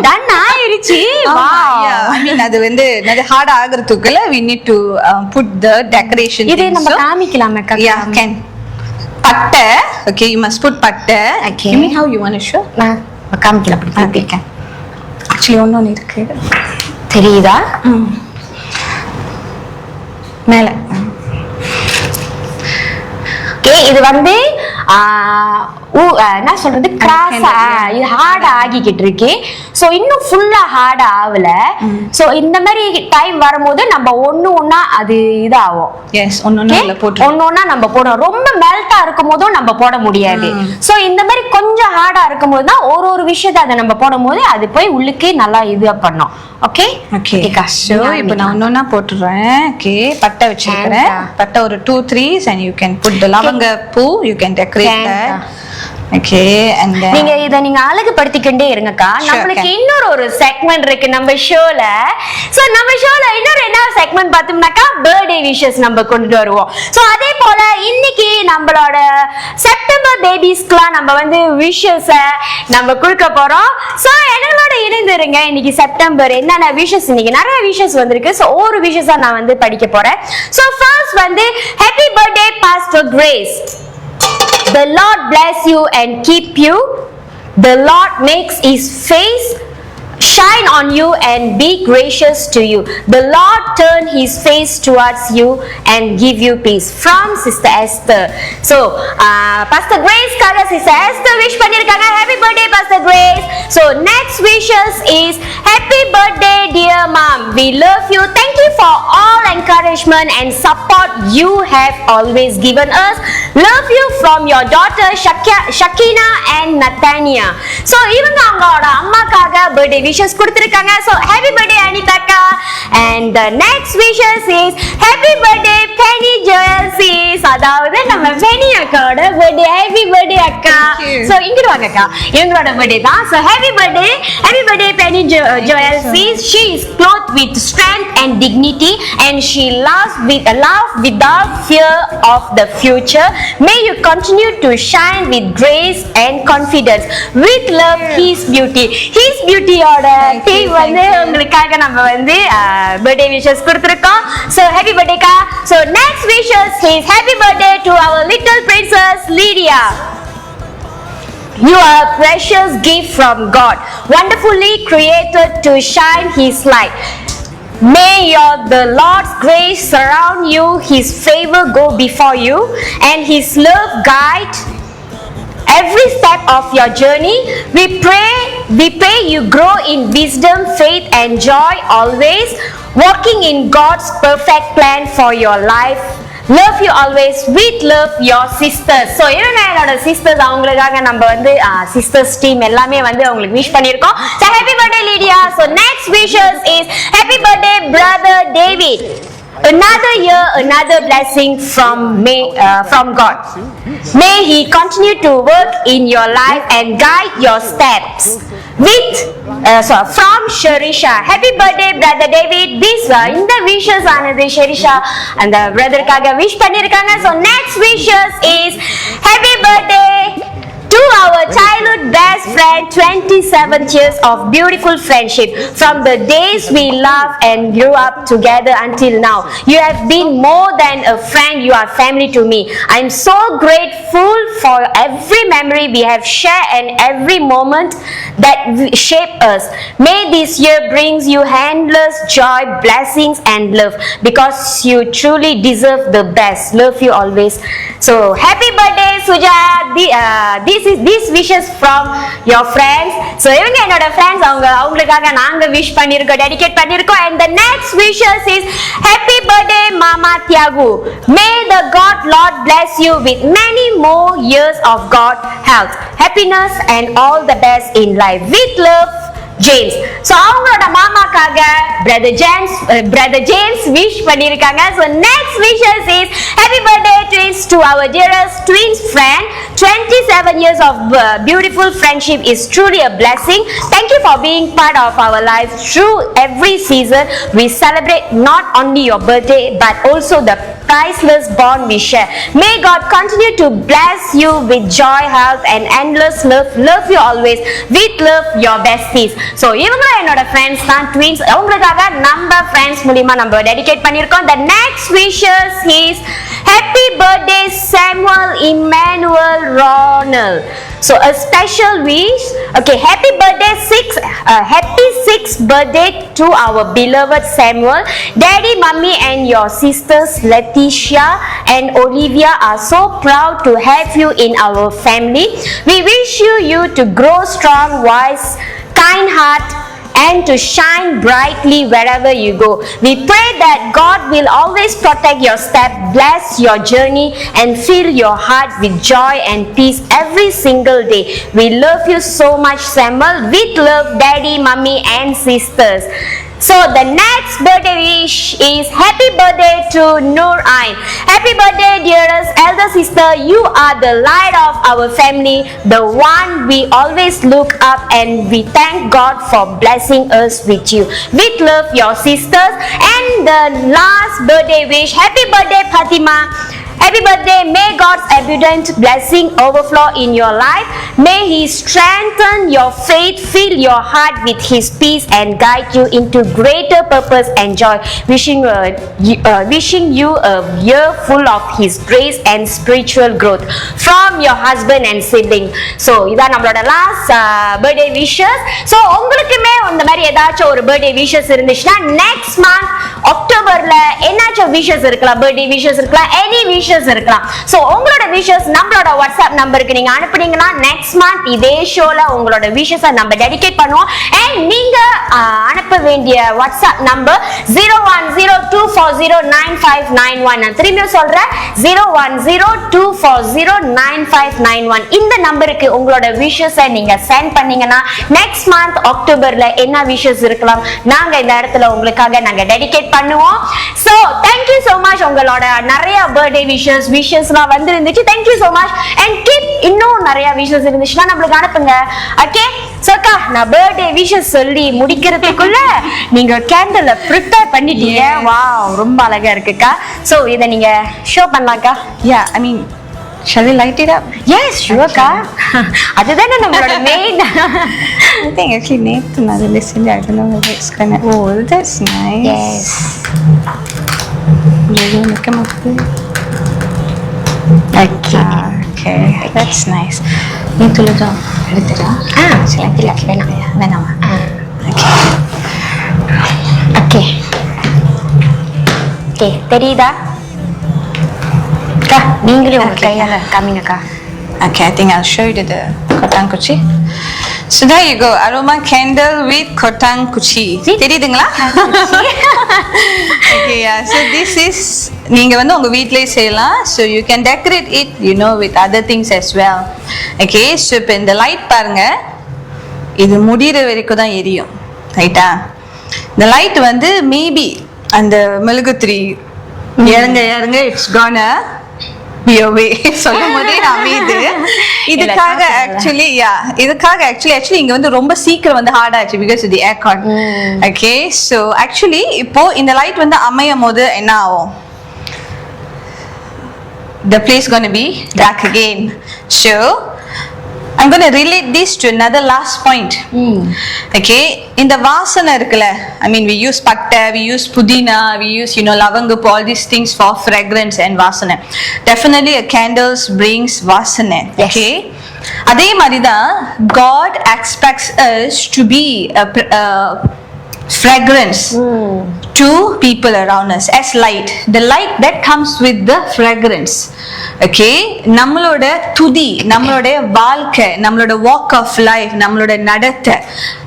டன் ஆயிருச்சு. I mean அது வந்து heart ஆகிறதுக்குள்ள we need to put the decoration. இது நம்ம காமிக்கலாமே அக்கா? Yeah, can. பட்டை. Okay, you must put பட்டை. Okay. Give me how you want to show. நான் காமிக்கலாம். அப்படி Okay. Actually ஒண்ணு இருக்கு. தெரியுதா? மேல. இது வந்து என்ன சொல்றது கிராஸா இது ஹார்ட் ஆகிக்கிட்டு இருக்கு. சோ இன்னும் ஃபுல்லா ஹார்ட் ஆகல. சோ இந்த மாதிரி டைம் வரும்போது நம்ம ஒண்ணா அது இதாகும். எஸ் ஒண்ணொண்ணா நம்ம போடுறோம். ரொம்ப மெல்ட்டா இருக்கும் போதும் நம்ம போட முடியாது. சோ இந்த மாதிரி கொஞ்சம் ஹார்டா இருக்கும் போது தான் ஒரு விஷயத்தை அதை நம்ம போடும் போது அது போய் உள்ளுக்கு நல்லா இது பண்ணும். ஓகே ஓகே சோ இப்போ நான் ஒண்ணொண்ணா போட்டுறேன். ஓகே பட்டை வச்சிருக்கேன். பட்டை ஒரு 2-3 and you can put the lavanga poo, you can decorate that. Okay, and then நீங்க அழகுபடுத்திக்கிட்டே இருங்கக்கா. நம்மளுக்கு இன்னொரு செக்மெண்ட் இருக்கு நம்ம ஷோல. சோ நம்ம ஷோல இன்னொரு என்ன செக்மெண்ட் பார்த்தோம்னாக்கா பர்த்டே விஷஸ் நம்ம கொண்டு வருவோம். சோ அதே போல இன்னைக்கு நம்மளோட செப்டம்பர் பேபிஸ்க்குலாம் நம்ம வந்து விஷஸ் நம்ம கொடுக்க போறோம். சோ என்னோட இணைந்திருங்க. இன்னைக்கு செப்டம்பர் என்னென்ன விஷஸ், இன்னைக்கு நிறைய விஷஸ் வந்திருக்கு. சோ ஒரு விஷஸா நான் வந்து படிக்க போறேன். சோ ஃபர்ஸ்ட் வந்து happy birthday pastor grace. The Lord bless you and keep you. The Lord makes his face shine on you and be gracious to you. The Lord turn his face towards you and give you peace. From Sister Esther. So Pastor Grace kaga Sister Esther wish pannirukanga. Happy birthday Pastor Grace. So next wishes is happy birthday dear mom. We love you. Thank you for all encouragement and support you have always given us. Love you from your daughter Shakina and Nathania. So இவங்க அவங்களோட அம்மாக்காக birthday wishes கொடுத்திருக்காங்க. So happy birthday Anitaka. And the next wishes is happy birthday Penny Joel sis. அதாவது நம்ம Penny அக்காவோட birthday. Happy birthday அக்கா. So இங்க வாங்க அக்கா. இவங்களோட birthday தான். So happy birthday Penny Joel sis. She is clothed with strength and dignity and she loves without fear of the future. May you continue to shine with grace and confidence. With love, his beauty. His beauty ஓட டீம் வந்து உங்களுக்காக நம்ம வந்து birthday wishes கொடுத்திருக்கோம். So happy birthday கா. So next wishes is happy birthday to our little princess Lydia. You are a precious gift from God, wonderfully created to shine his light. May the Lord's grace surround you, his favor go before you, and his love guide every step of your journey. We pray you grow in wisdom, faith and joy always, walking in God's perfect plan for your life. Love you always. With love, your sisters. So இவங்க என்னோட sisters. அவங்களுக்காக நம்ம வந்து sisters team எல்லாமே வந்து அவங்களுக்கு விஷ் பண்ணிருக்கோம். So happy birthday Lydia. So next wishes is happy birthday brother David. Another year, another blessing from God. May he continue to work in your life and guide your steps. From Sharisha. Happy birthday brother David. This in the wishes another Sharisha and the brother kaga wish pannirukanga. So next wishes is happy birthday to our childhood best friend. 27 years of beautiful friendship from the days we loved and grew up together until now. You have been more than a friend, you are family to me. I am so grateful for every memory we have shared and every moment that shape us. May this year brings you endless joy, blessings and love because you truly deserve the best. Love you always. So happy birthday Suja. These wishes from your friends. So இவங்க என்னோட friends. அவங்களுக்காக நாங்க wish பண்ணிருக்கோம், dedicate பண்ணிருக்கோம். And the next wishes is happy birthday Mama Tiagu. May the God Lord bless you with many more years of God health, happiness and all the best in life. With love James. So அவங்களோட மாமாக்காக brother James wish பண்ணிருக்காங்க. So next wishes is happy birthday twins to our dearest twins friend. 27 years of beautiful friendship is truly a blessing. Thank you for being part of our lives through every season. We celebrate not only your birthday but also the priceless bond we share. May God continue to bless you with joy, health and endless love. Love you always. With love your besties. So இவங்க என்னோட friends தான் twins. அவங்களுக்காக நம்ம friends மூலமா நம்ம dedicate பண்ணிருக்கோம். The next wishes is Happy birthday, Samuel Emmanuel Ronald. So a special wish. Okay, happy birthday, happy 6th birthday to our beloved Samuel. Daddy, Mummy and your sisters Leticia and Olivia are so proud to have you in our family. We wish you to grow strong, wise, kind heart and to shine brightly wherever you go. We pray that God will always protect your step, bless your journey and fill your heart with joy and peace every single day. We love you so much, Samuel. With love, Daddy, Mummy and sisters. So the next birthday wish is happy birthday to Noor Ain. Happy birthday, dearest elder sister. You are the light of our family, the one we always look up, and we thank God for blessing us with you. With love, your sisters. And the last birthday wish, happy birthday, Fatima. Happy birthday. May God's abundant blessing overflow in your life. May He strengthen your faith, fill your heart with His peace and guide you into greater purpose and joy. Wishing you a year full of His grace and spiritual growth from your husband and sibling. So இதான் நம்மளோட last birthday wishes. So உங்களுக்குமே இந்த மாதிரி ஏதாச்சும் ஒரு birthday wishes இருந்துச்சுன்னா next month அக்டோபர்ல என்னாச்சும் wishes இருக்கலாம், birthday wishes இருக்கலாம், any wishes இருக்கலாம். சோ உங்களோட விஷஸ் நம்மளோட வாட்ஸ்அப் நம்பருக்கு நீங்க அனுப்புனீங்கன்னா நெக்ஸ்ட் மந்த் இதே ஷோல உங்களோட விஷஸை நம்ம டெடிகேட் பண்ணுவோம். அண்ட் நீங்க அனுப்ப வேண்டிய வாட்ஸ்அப் நம்பர் 0102409591. நான் திரும்பியும் சொல்றேன் 0102409591. இந்த நம்பருக்கு உங்களோட விஷஸை நீங்க சென்ட் பண்ணீங்கன்னா நெக்ஸ்ட் மந்த் அக்டோபர்ல என்ன விஷஸ் இருக்கலாம் நாங்க இந்த இடத்துல உங்களுக்காக நாங்க டெடிகேட் பண்ணுவோம். So thank you so much. உங்களோட நிறைய பர்த்டே விஷஸ்லாம் வந்து இருந்துச்சு. Thank you so much and keep இன்னும் நிறைய விஷஸ் இருந்துச்சுன்னா நம்மளுக்கு அனுப்புங்க. ஓகே சோக்கா, நான் பர்த்டே விஷஸ் சொல்லி முடிக்கிறதுக்குள்ள நீங்க கேண்டல ப்ரிப்பேர் பண்ணிட்டீங்க. வாவ், ரொம்ப அழகா இருக்குக்கா. சோ இத நீங்க show பண்ணலாம்க்கா. Yeah, I mean, shall we light it up? Yes, sure kா. அதுதானே நம்மளோட மெயின். I think actually நேத்து நான் listen I don't know whether it's gonna. Oh, that's nice. Yes. Come up. Okay, that's nice. நீ துளதா எடுத்துடா. இல்ல வேணாம் வேணாமா? ஓகே ஓகே தெரியுதா அக்கா? நீங்களே உங்க கையால காமிங்கக்கா. Okay, I think I'll show you the kotang kuchi. So there you go, aroma candle with kotang kuchi. தெரியுதுங்களா? Okay, yeah. So this is நீங்க வந்து உங்க வீட்லயே செய்யலாம். So you can decorate it, with other things as well. Okay, so இப்போ இந்த லைட் பாருங்க, இது முடிகிற வரைக்கும் தான் எரியும், ரைட்டா? இந்த லைட் வந்து மேபி அந்த மெழுகுத்திரி இறங்க இட்ஸ் gonna be away. சொல்லும் போதே அமைது. இதுக்காக ஆக்சுவலி இங்க வந்து ரொம்ப சீக்கிரம் வந்து ஹார்ட் ஆச்சு because of the aircon. Okay, so actually இப்போ இந்த லைட் வந்து அமையும் போது என்ன ஆகும்? The place gonna be dark again. So I'm going to relate this to another last point. Okay, in the vasana irukla, I mean we use patta, we use pudina, we use lavangapu, all these things for fragrance and vasana. Definitely a candles brings vasana. Yes. Okay, adhe marida God expects us to be a fragrance to people around us as light, the light that comes with the fragrance. Okay, நம்மளோட துதி, நம்மளோட வாழ்க்கை, நம்மளோட walk of life, நம்மளோட நடத்தை,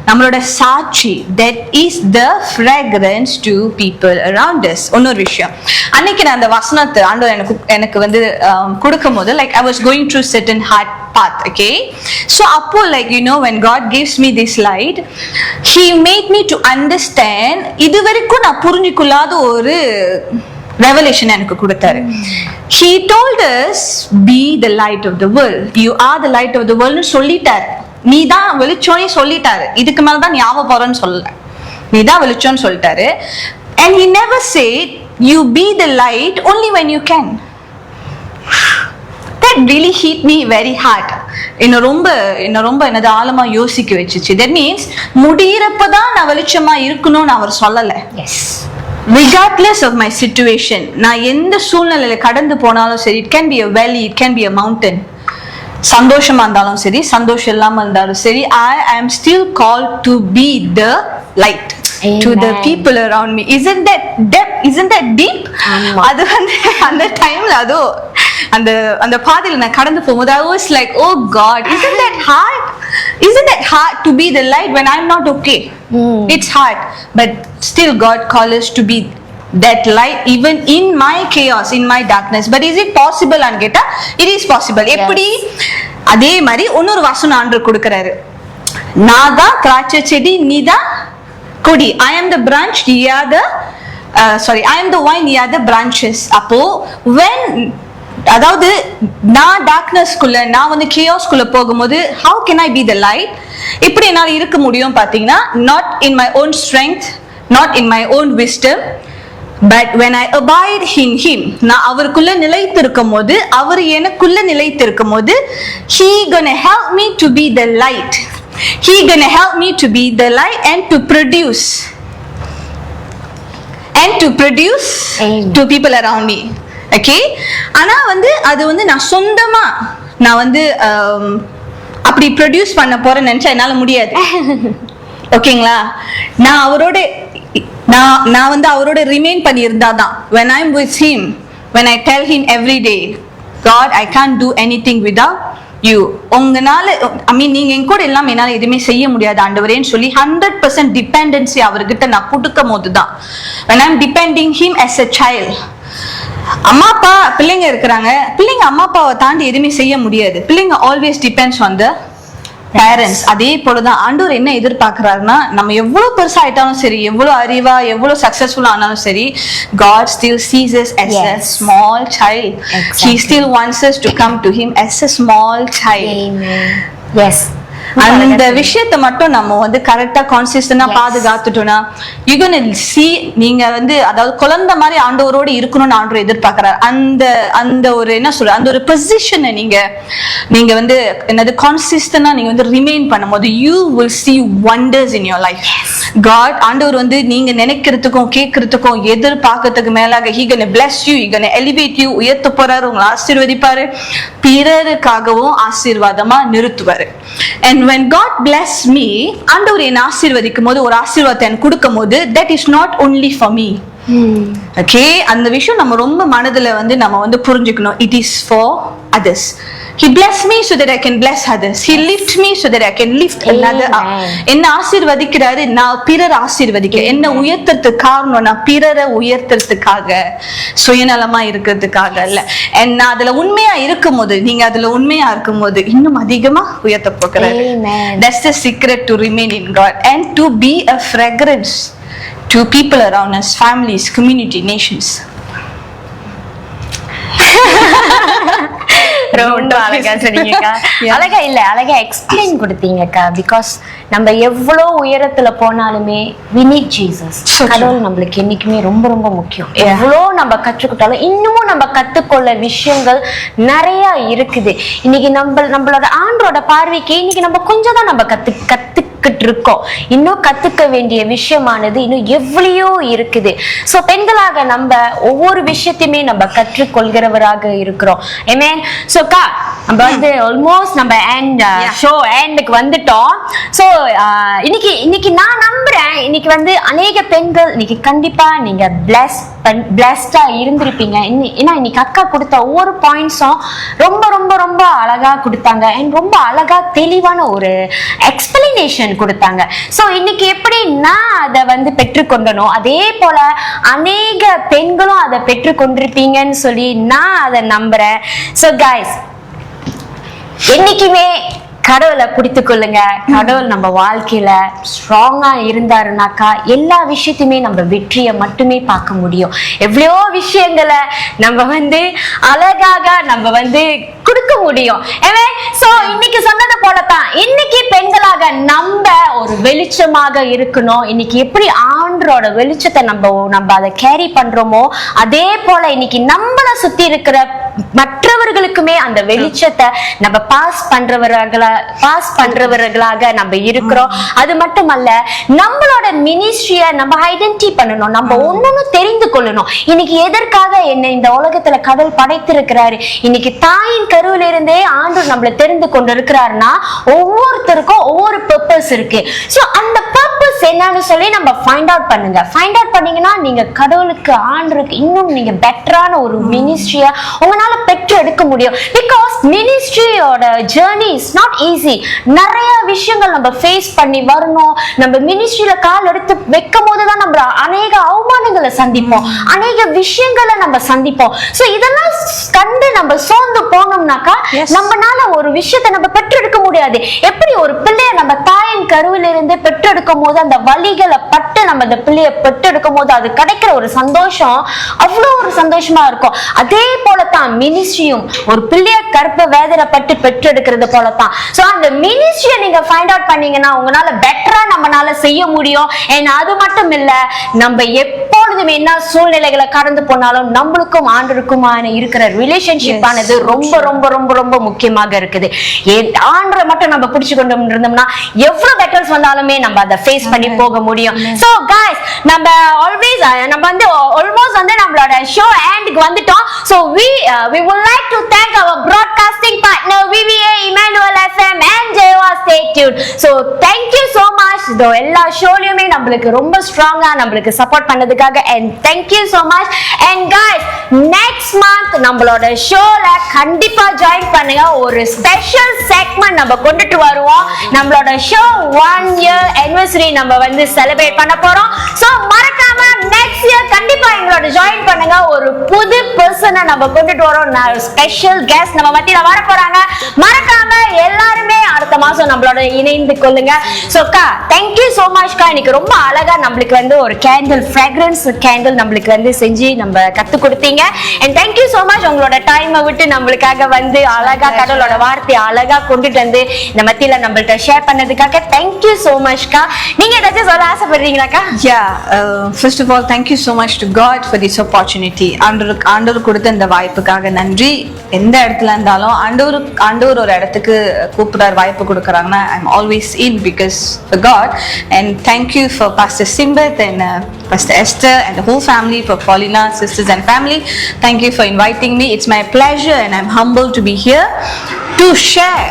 நம்மளோட சாட்சி, that is the fragrance to people around us. இன்னொரு விஷயம், அன்னைக்கு நான் அந்த வசனத்தை ஆண்டவர் எனக்கு வந்து கொடுக்கும் போது like I was going through certain hard path. Okay, so அப்போ like when God gives me this light, He made me to understand இது வரைக்கும் நான் புரிஞ்சிக்கொள்ளாத ஒரு revelation எனக்கு கொடுத்தாரு. He told us be the light of the world. You are the light of the world னு சொல்லிட்டாரு. நீ தான் வெளிச்சோனே சொல்லிட்டாரு. இதுக்கு மேல தான் ஞாபகம் போறேன்னு சொல்லல, நீ தான் வெளிச்சோன்னு சொல்லிட்டாரு. And he never said you be the light only when you can. That really hit me very hard. என்ன ரொம்ப என்னது ஆழமா யோசிக்க வச்சுச்சு. That means முடியிறப்பதான் நான் வெளிச்சமா இருக்கணும்னு அவர் சொல்லல. Yes, regardless of my situation, நான் எந்த சூழ்நிலையில கடந்து போனாலும் சரி, it can be a valley, it can be a mountain, சந்தோஷமா இருந்தாலும் சரி, சந்தோஷம் இல்லாம இருந்தாலும் சரி, I am still called to be the light. Amen. To the people around me. Isn't that depth? Isn't that deep? அது வந்து அந்த டைம்ல அதோ அந்த பாதையில நான் கடந்து போகும்போது I was like, oh God, isn't that hard? Isn't that hard to be the light when I'm not okay? It's hard, but still God calls us to be that light even in my chaos, in my darkness. But is it possible anu ketta? It is possible. Eppadi? அதே மாதிரி இன்னொரு வசனம் ஆண்டவர் கொடுக்கறாரு. நான் தான் திராட்சை செடி, நீ தான் கொடி. I am the branch, ye are the I am the vine, ye are the branches. அப்போ when அதாவது நான் டார்க்னஸ்க்குள்ள, நான் வந்து கேயாஸ்க்குள்ள போகும்போது how can I be the light? இப்படி என்னால இருக்க முடியும் பாத்தீங்கன்னா, not in my own strength, not in my own wisdom, but when I abide in him, நான் அவருக்குள்ள நிலைத்து இருக்கும்போது, அவர் எனக்குள்ள நிலைத்து இருக்கும்போது, he gonna help me to be the light. He gonna help me to be the light and to produce to people around me. Okay, ஆனா வந்து அது வந்து நான் சொந்தமா நான் வந்து அப்படி ப்ரொடியூஸ் பண்ண போறேன்னு நினைச்சா என்னால முடியாது. ஓகேங்களா, நான் அவரோட நான் வந்து அவரோட ரிமைன் பண்ணி இருந்தாதான், when I'm with him, when I tell him every day, God, I can't do anything without you. உங்கனால நீங்க என் கூட இல்லாம என்னால எதுவுமே செய்ய முடியாது ஆண்டவரேன்னு சொல்லி 100% டிபெண்டன்சி அவர்கிட்ட நான் கொடுக்கும் போதுதான், when I'm depending him as a child. அம்மா அப்பா பிள்ளைங்க இருக்கிறாங்க, பிள்ளைங்க அம்மா அப்பாவை தாண்டி எதுவுமே செய்ய முடியாது. பிள்ளைங்க always depends on the parents. அதே போலதான் ஆண்டவர் என்ன எதிர்பார்க்கிறாருன்னா, நம்ம எவ்வளவு பெருசா ஆயிட்டாலும் சரி, எவ்வளவு அறிவா எவ்வளவு சக்சஸ்ஃபுல்லா ஆனாலும் சரி, God still sees us as a small child. Exactly. He still wants us to come to him as a small child. Amen. Yes. அந்த விஷயத்தை மட்டும் நம்ம வந்து கரெக்டா கான்சிஸ்டன்டா பாதுகாத்துட்டோம்னா, you gonna see, நீங்க வந்து அதாவது குழந்தை மாதிரி ஆண்டவரோடு இருக்கணும்னு ஆண்டவர் எதிர்பார்க்கிறார். அந்த ஒரு என்ன சொல்ற, அந்த ஒரு பொசிஷனை நீங்க வந்து என்னது கான்சிஸ்டன்டா நீங்க வந்து ரிமைன் பண்ணும்போது, you will see wonders in your life. God, ஆண்டவர் வந்து நீங்க நினைக்கிறதுக்கும் கேட்கறதுக்கும் எதிர்பார்க்கறதுக்கு மேலாக he gonna bless you, he gonna elevate you, உயர்த்த போறாரு, உங்களை ஆசீர்வதிப்பாரு, பிறருக்காகவும் ஆசீர்வாதமா நிறுத்துவாரு. And when God bless me, ஆண்டவர் என்னை ஆசீர்வதிக்கும் போது, ஒரு ஆசீர்வாதத்தை எனக்கு கொடுக்கும் போது, that is not only for me. Okay, அந்த விஷயம் நம்ம ரொம்ப மனதுல வந்து நம்ம வந்து புரிஞ்சுக்கணும். It is for others. He bless me so that I can bless others. He lift me so that I can lift another up. என்ன ஆசீர்வதிக்கிறாரு, நான் பிறரை ஆசீர்வதிக்க. என்ன உயர்த்தறதுக்கு காரணம், நான் பிறரை உயர்த்தறதுக்காக, சுயநலமா இருக்கிறதுக்காக இல்ல. நான் அதுல உண்மையா இருக்கும்போது, நீங்க அதுல உண்மையா இருக்கும்போது இன்னும் அதிகமா உயர்த்த போகிறாரு. That's the secret to remain in God and to be a fragrance to people around us, families, community, nations. ரொம்ப அழகா சொன்னீங்கக்கா. அழகா இல்ல, அழகா எக்ஸ்பிளைன் கொடுத்தீங்கக்கா. பிகாஸ் நம்ம எவ்வளவு உயரத்துல போனாலுமே we need Jesus. கடவுள் நம்மளுக்கு என்னைக்குமே ரொம்ப ரொம்ப முக்கியம். எவ்வளவு நம்ம கற்றுக்கிட்டாலும் இன்னமும் நம்ம கத்துக்கொள்ள விஷயங்கள் நிறைய இருக்குது. இன்னைக்கு நம்மளோட ஆண்டோட பார்வைக்கு இன்னைக்கு நம்ம கொஞ்சம் தான் நம்ம கத்துக்கிட்டு இருக்கோம். இன்னும் கத்துக்க வேண்டிய விஷயமானது இன்னும் எவ்வளையோ இருக்குது. சோ பெண்களாக நம்ம ஒவ்வொரு விஷயத்தையுமே நம்ம கற்றுக்கொள்கிறவராக இருக்கிறோம். ஆமென். சோ அக்கா, நம்ம வந்து ஆல்மோஸ்ட் நம்ம ஷோ எண்டுக்கு வந்துட்டோம். சோ இன்னைக்கு நான் நம்புறேன், இன்னைக்கு வந்து அநேக பெண்கள் இன்னைக்கு கண்டிப்பா நீங்க பிளஸ்டா இருந்திருப்பீங்க. ஏன்னா இன்னைக்கு அக்கா கொடுத்த ஒவ்வொரு பாயிண்ட்ஸும் ரொம்ப ரொம்ப ரொம்ப அழகா கொடுத்தாங்க. ரொம்ப அழகா தெளிவான ஒரு எக்ஸ்பிளனேஷன் கொடுத்தாங்க. சோ இன்னைக்கு எப்படி நான் அதை வந்து பெற்றுக்கொண்டனோ, அதே போல அநேக பெண்களும் அதை பெற்றுக்கொண்டிருப்பீங்கன்னு சொல்லி நான் அதை நம்புறேன். சோ கைஸ், என்னைக்குமே கடவுளை பிடித்து கொள்ளுங்க. கடவுள் நம்ம வாழ்க்கையில ஸ்ட்ராங்கா இருந்தாருனாக்கா எல்லா விஷயத்தையுமே நம்ம வெற்றியை மட்டுமே பார்க்க முடியும். எவ்வளவோ விஷயங்களை நம்ம வந்து அழகாக நம்ம வந்து கொடுக்க முடியும். சோ இன்னைக்கு சொன்னது போலதான், இன்னைக்கு பெண்களாக நம்ம ஒரு வெளிச்சமாக இருக்கணும். இன்னைக்கு எப்படி ஆண்டரோட வெளிச்சத்தை நம்ம அதை கேரி பண்றோமோ, அதே போல இன்னைக்கு நம்மளை சுத்தி இருக்கிற மற்றவர்கள் மற்றவர்களுக்குமே அந்த வெளிச்சத்தை நம்ம பாஸ் பண்றவர்களாக நம்ம இருக்கிறோம். அது மட்டுமல்ல, நம்மளோட மினிஸ்ட்ரிய நம்ம ஐடென்டி பண்ணணும், நம்ம ஒன்னொன்னு தெரிந்து கொள்ளணும். இன்னைக்கு எதற்காக என்ன இந்த உலகத்துல கடவுள் படைத்திருக்கிறாரு, இன்னைக்கு தாயின் கருவில இருந்தே ஆண்டவர் நம்மள தெரிந்து கொண்டு இருக்கிறாருன்னா ஒவ்வொருத்தருக்கும் ஒவ்வொரு பர்பஸ் இருக்கு. சோ அந்த பர்பஸ் என்னன்னு சொல்லி நம்ம ஃபைண்ட் அவுட் பண்ணுங்க. ஃபைண்ட் அவுட் பண்ணீங்கன்னா நீங்க கடவுளுக்கு ஆண்டருக்கு இன்னும் நீங்க பெட்டரான ஒரு மினிஸ்ட்ரிய உங்களால பெற்று எடுக்க முடியும். பிகாஸ் மினிஸ்ட்ரியோட ஜர்னி இஸ் நாட் ஈஸி. நிறைய விஷயங்கள் நம்ம ஃபேஸ் பண்ணி வரணும். நம்ம மினிஸ்ட்ரியில கால் எடுத்து வைக்கும் போதுதான் நம்ம அநேக அவமானங்களை சந்திப்போம், அநேக விஷயங்களை நம்ம சந்திப்போம். சோ இதெல்லாம் கண்டு நம்ம சோர்ந்து போனோம்னாக்கா நம்மனால ஒரு விஷயத்தை நம்ம பெற்றெடுக்க முடியாது. எப்படி ஒரு பிள்ளைய நம்ம தாயின் கருவில இருந்து பெற்றெடுக்கும் போது அந்த வலிகளை பட்டு நம்ம அந்த பிள்ளைய பெற்றெடுக்கும் போது அது கிடைக்கிற ஒரு சந்தோஷம் அவ்வளவு ஒரு சந்தோஷமா இருக்கும். அதே போலதான் மினிஸ்ட்ரியும் ஒரு பிள்ளைய கற்ப வேதனைப்பட்டு பெற்றெடுக்கிறது போலதான். சோ அந்த மினிஸ்ட்ரியை நீங்க ஃபைண்ட் அவுட் பண்ணீங்கன்னா உங்களால பெட்டரா நம்மளால செய்ய முடியும். அது மட்டும் இல்ல, நம்ம எப்பொழுதுமே என்ன சூழ்நிலைகளை கடந்து போனாலும் நம்மளுக்கும் ஆண்டருக்குமான இருக்கிற ரிலேஷன்ஷிப் ஆனது ரொம்ப ரொம்ப ரொம்ப ரொம்ப முக்கியமாக இருக்குது. ஆண்டரை மட்டும் நம்ம பிடிச்சு கொண்டு இருந்தோம்னா எவ்வளவு பெட்டர்ஸ் வந்தாலுமே நம்ம அதை ஃபேஸ் பண்ணி போக முடியும். சோ गाइस, நம்ம வந்து ஆல்மோஸ்ட் வந்து நம்மளோட ஷோ எண்டுக்கு வந்துட்டோம். So we would like to thank our broadcasting partner VVA Emmanuel FM and Jeva. Stay tuned. So thank you so much. இதோ எல்லா ஷோலயுமே நம்மளுக்கு ரொம்ப ஸ்ட்ராங்கா நம்மளுக்கு சப்போர்ட் பண்ணதுக்காக and thank you so much. And guys, next month நம்மளோட ஷோல கண்டிப்பா ஜாயின் பண்ணுங்க. ஒரு ஸ்பெஷல் செக்மெண்ட் நம்ம கொண்டுட்டு வருவோம். நம்மளோட ஷோ 1 year anniversary நம்ம வந்து செலிப்ரேட் பண்ண போறோம். சோ மறக்காம next year கண்டிப்பா எங்களோட ஜாயின் பண்ணுங்க. ஒரு புது பர்சனை நம்ம கொண்டுட்டு வரோம். ஸ்பெஷல் கெஸ்ட் நம்ம மத்தியில வர போறாங்க. மறக்காம எல்லாருமே அடுத்த மாசம் நம்மளோட இணைந்து கொள்ளுங்க. சோ கா, thank you so much கா. இன்னைக்கு ரொம்ப அழகா நம்மளுக்கு வந்து ஒரு கேண்டில், ஃப்ராக்ரன்ஸ் கேண்டில் நம்மளுக்கு வந்து செஞ்சு நம்ம கத்து கொடுத்தீங்க. and thank you so much உங்களோட டைமை விட்டு நம்மளுக்காக வந்து அழகா கடவுளோட வார்த்தையை அழகா கொண்டுட்டு வந்து இந்த மத்தியில நம்மள்ட்ட ஷேர் பண்ணதுக்காக thank you so much கா. நீங்க ஏதாச்சும் சொல்ல ஆசைப்படுறீங்களாக்கா? First of all, thank you so much to God for this opportunity. ஆண்டவர் கொடுத்த இந்த வாய்ப்புக்காக நன்றி. எந்த இடத்துல இருந்தாலும் ஆண்டவர் ஒரு இடத்துக்கு கூப்பிடுறார், வாய்ப்பு கொடுக்குறாங்கன்னா I'm always in because for God. And thank you for Pastor Simbat and Pastor Esther and the whole family, for Paulina, sisters and family. Thank you for inviting me. It's my pleasure and I'm humbled to be here to share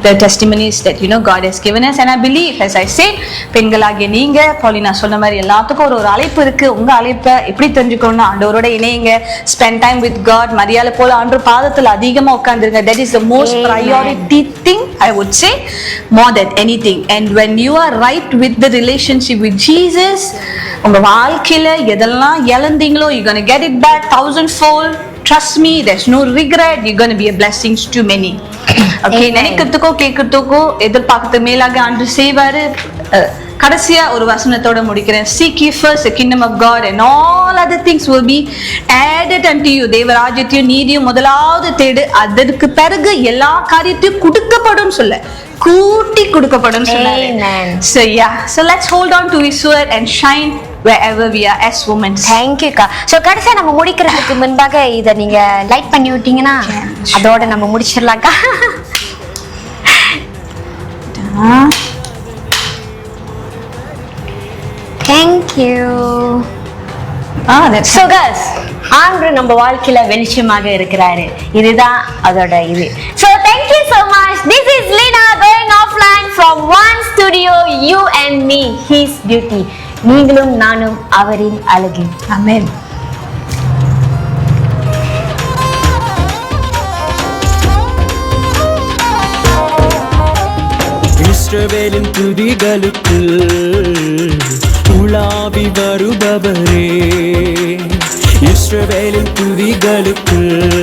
the testimonies that God has given us. And I believe, as I say, பெண்களாகிய நீங்க பாலினா சொன்ன மாதிரி எல்லாத்துக்கும் ஒரு அழைப்பு இருக்கு. உங்க அழைப்பை எப்படி தெரிஞ்சுக்கணும்னா ஆண்டவரோட இணையுங்க, spend time with God. மரியாதை போல ஆண்டவர் பாதத்துல அதிகமா உட்கார்ந்துருங்க. That is the most priority thing, I would say, more than anything. And when you are right with the relationship with Jesus, உங்க வாழ்க்கையில எதெல்லாம் இழந்தீங்களோ you're going to get it back 1,000-fold. Trust me, there's no regret. You're going to be a blessing to many. Okay, நினைக்கிறதுக்கோ கேட்கறதுக்கோ எதிர்பார்க்கறது மேலாக ஆண்டு செய்வாரு. கடைசியா ஒரு வசனத்தோட முடிக்கிறேன். Seek ye first the kingdom of God and all other things will be added unto you. தேவராஜ்யத்தையும் நீதியும் முதலாவது தேடு, அதற்கு பிறகு எல்லா காரியத்தையும் கொடுக்கப்படும் சொல்ல, கூட்டி கொடுக்கப்படும் சொன்னாரு. So let's hold on to his word and shine wherever we are as women. Thank you கா. சோ கடைசியா நம்ம முடிக்கிறதுக்கு முன்பாக இத நீங்க லைக் பண்ணி விட்டீங்கன்னா அதோட நம்ம முடிச்சிடலாம்க்கா. Thank you. So guys, ஆண்டவர் நம்ம வாழ்க்கையில வெளிச்சமாக இருக்கிறாரு. இதுதான் அதோட இது. So thank you so much. This is Lina going offline from One Studio, you and me, His Beauty. நீங்களும் நானும் அவரின் அழகு. Amen. இஸ்ரவேலின் துதிகளுக்குள் உலாவி வருபவரே, இஸ்ரவேலின் துதிகளுக்குள்